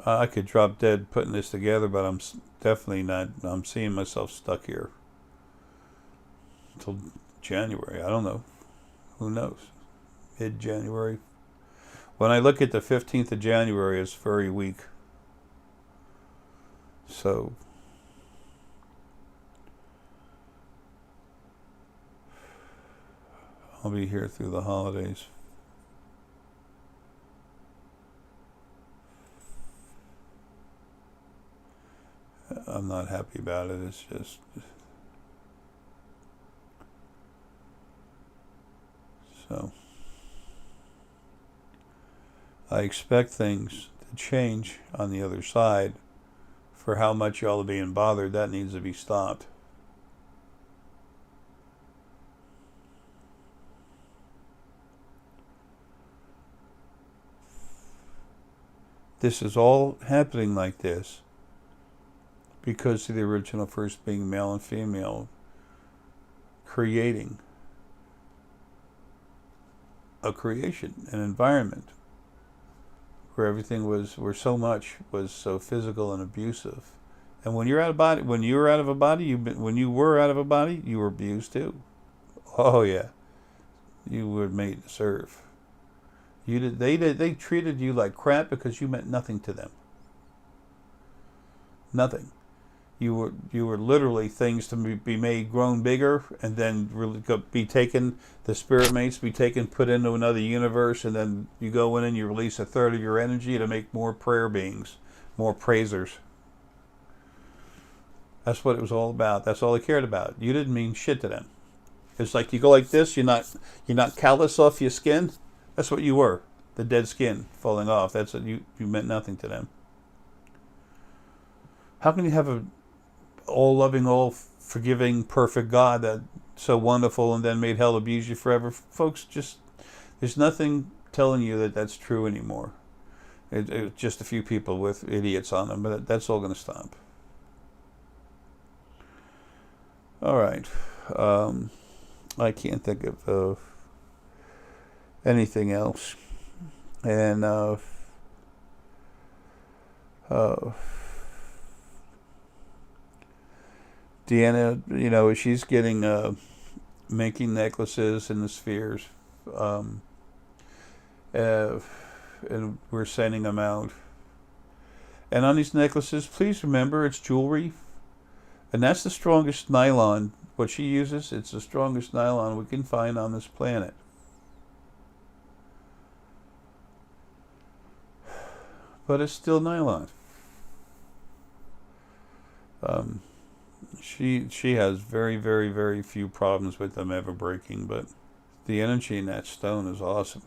Speaker 1: I could drop dead putting this together, but I'm definitely not. I'm seeing myself stuck here until January. I don't know. Who knows? Mid-January. When I look at the 15th of January, it's very weak. So I'll be here through the holidays. I'm not happy about it. It's just so I expect things to change on the other side. For how much y'all are being bothered, that needs to be stopped. This is all happening like this because of the original first being male and female creating a creation, an environment where everything was, where so much was so physical and abusive. And when you're out of body, when you were out of a body, when you were out of a body, you were abused too. Oh yeah, you were made to serve. They treated you like crap because you meant nothing to them. Nothing. You were literally things to be made grown bigger and then really be taken, the spirit mates be taken, put into another universe, and then you go in and you release a third of your energy to make more prayer beings, more praisers. That's what it was all about. That's all they cared about. You didn't mean shit to them. It's like you go like this, you're not callous off your skin. That's what you were. The dead skin falling off. That's what you meant nothing to them. How can you have a all-loving, all-forgiving, perfect God that's so wonderful and then made hell abuse you forever? Folks, just there's nothing telling you that that's true anymore. It's just a few people with idiots on them, but that's all going to stop. All right. I can't think of anything else. And Deanna, she's getting making necklaces in the spheres, and we're sending them out. And on these necklaces, please remember it's jewelry, and that's the strongest nylon. What she uses, it's the strongest nylon we can find on this planet. But it's still nylon. She has very, very, very few problems with them ever breaking, but the energy in that stone is awesome.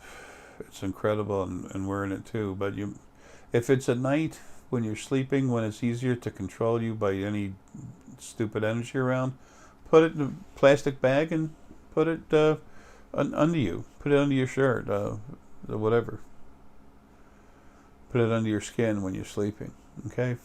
Speaker 1: It's incredible, and we're in it too. But if it's at night when you're sleeping, when it's easier to control you by any stupid energy around, put it in a plastic bag and put it under you. Put it under your shirt, whatever. Put it under your skin when you're sleeping, okay?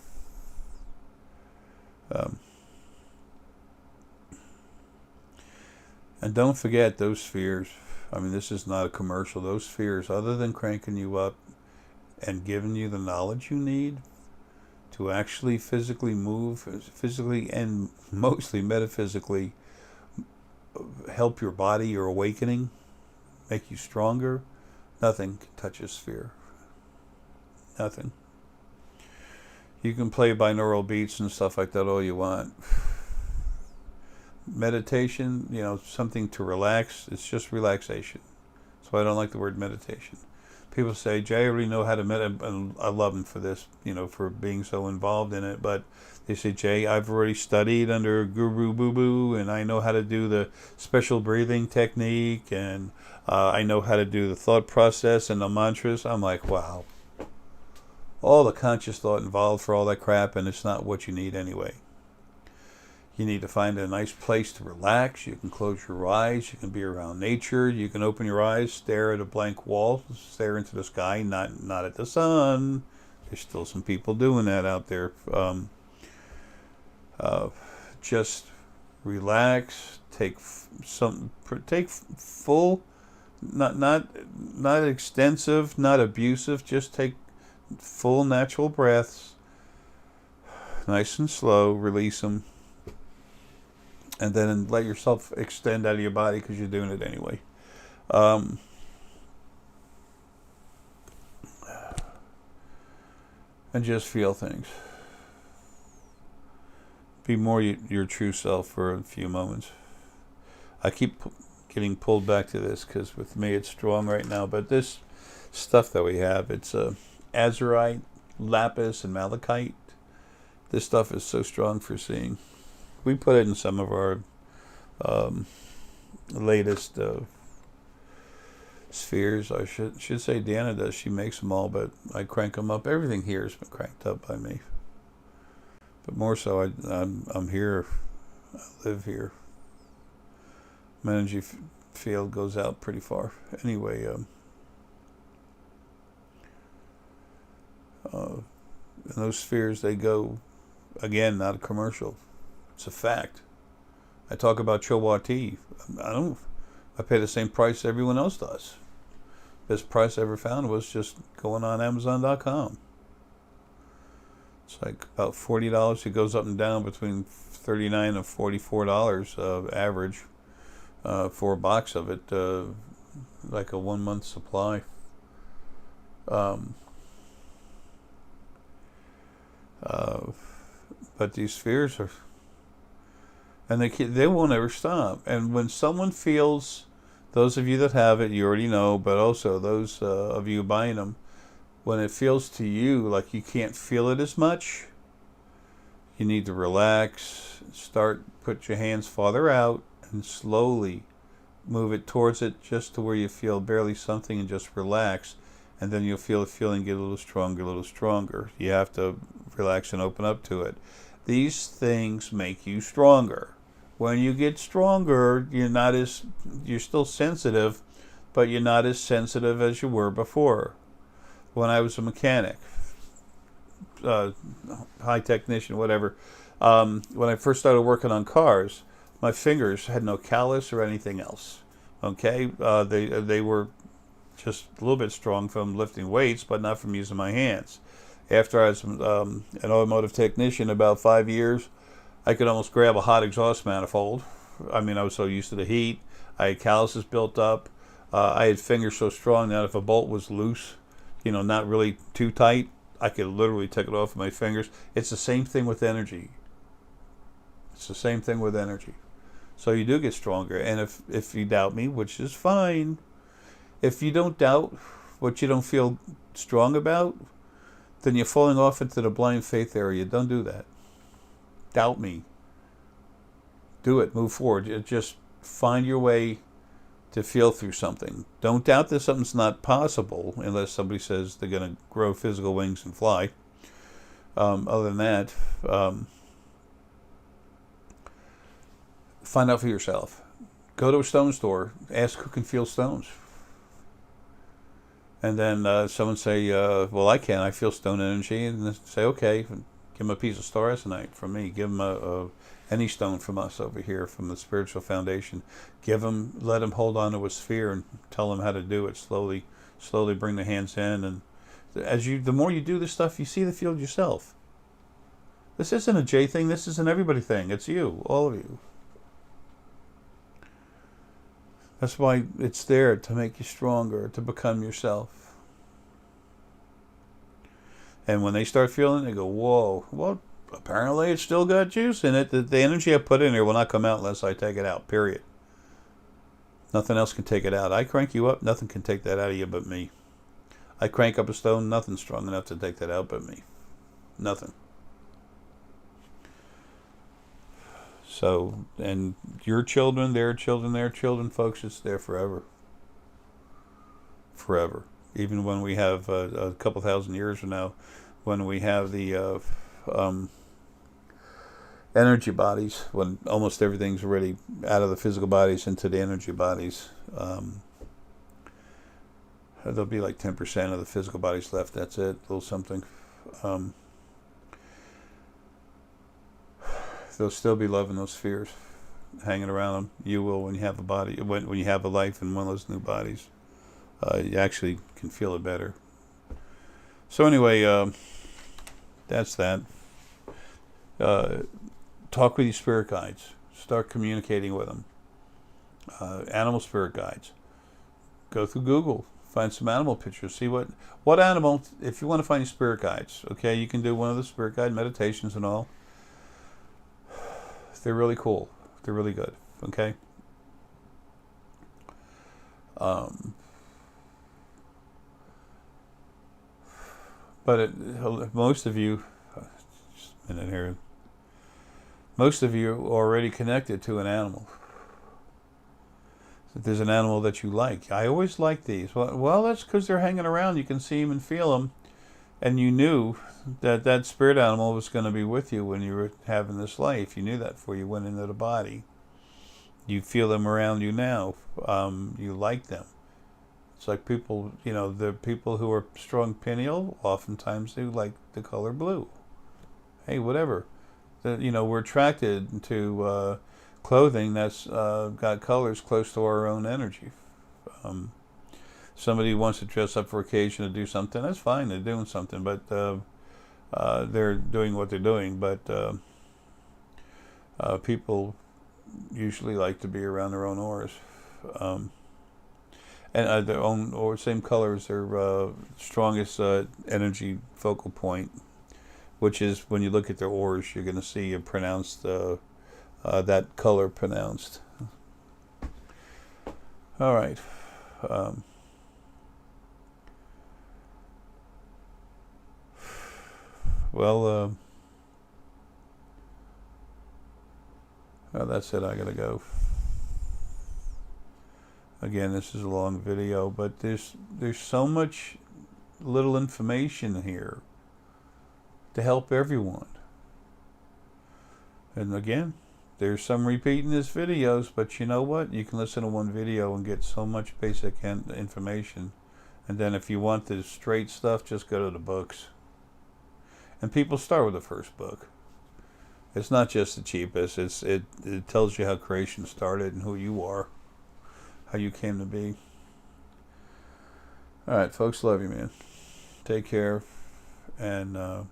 Speaker 1: And don't forget those spheres. I mean, this is not a commercial. Those spheres, other than cranking you up and giving you the knowledge you need to actually physically move, physically and mostly metaphysically help your body, your awakening, make you stronger, nothing can touch a sphere. Nothing. You can play binaural beats and stuff like that all you want. Meditation, something to relax, it's just relaxation. So I don't like the word meditation. People say, Jay, I already know how to and I love him for this, for being so involved in it. But they say, Jay, I've already studied under Guru Boo Boo, and I know how to do the special breathing technique, and I know how to do the thought process and the mantras. I'm like, wow. All the conscious thought involved for all that crap, and it's not what you need anyway. You need to find a nice place to relax. You can close your eyes. You can be around nature. You can open your eyes, stare at a blank wall, stare into the sky, not at the sun. There's still some people doing that out there. Just relax. Take full, not extensive, not abusive. Just take full natural breaths, nice and slow. Release them. And then let yourself extend out of your body because you're doing it anyway. And just feel things. Be more your true self for a few moments. I keep getting pulled back to this because with me it's strong right now. But this stuff that we have, it's azurite, lapis, and malachite. This stuff is so strong for seeing. We put it in some of our latest spheres. I should say Deanna does. She makes them all, but I crank them up. Everything here has been cranked up by me. But more so, I'm here. I live here. My energy field goes out pretty far. Anyway, in those spheres, they go, again, not a commercial. It's a fact. I talk about Chowa tea. I pay the same price everyone else does. Best price I ever found was just going on Amazon.com. It's like about $40. It goes up and down between $39 and $44 average for a box of it, like a 1 month supply. But these spheres are. And they won't ever stop. And when someone feels, those of you that have it, you already know, but also those of you buying them, when it feels to you like you can't feel it as much, you need to relax, put your hands farther out, and slowly move it towards it just to where you feel barely something, and just relax. And then you'll feel the feeling get a little stronger, a little stronger. You have to relax and open up to it. These things make you stronger. When you get stronger, you're still sensitive, but you're not as sensitive as you were before. When I was a mechanic, high technician, whatever, when I first started working on cars, my fingers had no callus or anything else. Okay, they were just a little bit strong from lifting weights, but not from using my hands. After I was an automotive technician, about 5 years, I could almost grab a hot exhaust manifold. I mean, I was so used to the heat. I had calluses built up. I had fingers so strong that if a bolt was loose, not really too tight, I could literally take it off with my fingers. It's the same thing with energy. It's the same thing with energy. So you do get stronger. And if you doubt me, which is fine, if you don't doubt what you don't feel strong about, then you're falling off into the blind faith area. Don't do that. Doubt me. Do it. Move forward. Just find your way to feel through something. Don't doubt that something's not possible unless somebody says they're going to grow physical wings and fly. Other than that, find out for yourself. Go to a stone store. Ask who can feel stones. And then someone say, well, I can. I feel stone energy. And then say, okay, give them a piece of starosonite from me. Give them any stone from us over here, from the spiritual foundation. Let them hold on to a sphere and tell them how to do it. Slowly bring the hands in. And the more you do this stuff, you see the field yourself. This isn't a Jay thing. This is an everybody thing. It's you, all of you. That's why it's there, to make you stronger, to become yourself. And when they start feeling it, they go, whoa, well, apparently it's still got juice in it. The energy I put in there will not come out unless I take it out, period. Nothing else can take it out. I crank you up, nothing can take that out of you but me. I crank up a stone, nothing's strong enough to take that out but me. Nothing. So, and your children, their children, folks, it's there forever. Forever. Even when we have a couple thousand years from now, when we have the energy bodies, when almost everything's already out of the physical bodies into the energy bodies, there'll be like 10% of the physical bodies left. That's it. A little something. They'll still be loving those spheres, hanging around them. You will when you have a body, when you have a life in one of those new bodies. You actually can feel it better. So anyway, that's that. Talk with your spirit guides. Start communicating with them. Animal spirit guides. Go through Google. Find some animal pictures. See what animal, if you want to find your spirit guides, okay, you can do one of the spirit guide meditations and all. They're really cool. They're really good, okay? But most of you, just a minute here, most of you are already connected to an animal. If there's an animal that you like. I always like these. Well, that's because they're hanging around. You can see them and feel them. And you knew that that spirit animal was going to be with you when you were having this life. You knew that before you went into the body. You feel them around you now. You like them. It's like people, you know, the people who are strong pineal, oftentimes they like the color blue. Hey, whatever. You know, we're attracted to clothing that's got colors close to our own energy. Somebody wants to dress up for occasion to do something, that's fine, they're doing something, but they're doing what they're doing. But people usually like to be around their own auras. And their own, or same color as their strongest energy focal point, which is when you look at their auras, you're going to see it pronounced, that color pronounced. All right. Well, that's it. I gotta go. Again, this is a long video, but there's so much little information here to help everyone. And again, there's some repeating these videos, but you know what? You can listen to one video and get so much basic information. And then if you want the straight stuff, just go to the books. And people start with the first book. It's not just the cheapest. It tells you how creation started and who you are, how you came to be. All right, folks, love you, man. Take care, and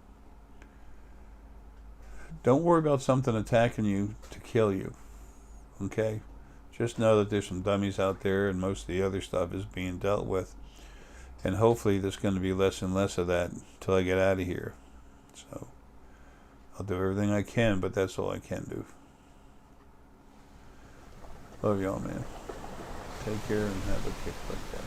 Speaker 1: don't worry about something attacking you to kill you. Okay, just know that there's some dummies out there, and most of the other stuff is being dealt with. And hopefully, there's going to be less and less of that until I get out of here. So I'll do everything I can, but that's all I can do. Love y'all, man. Take care and have a kick like that.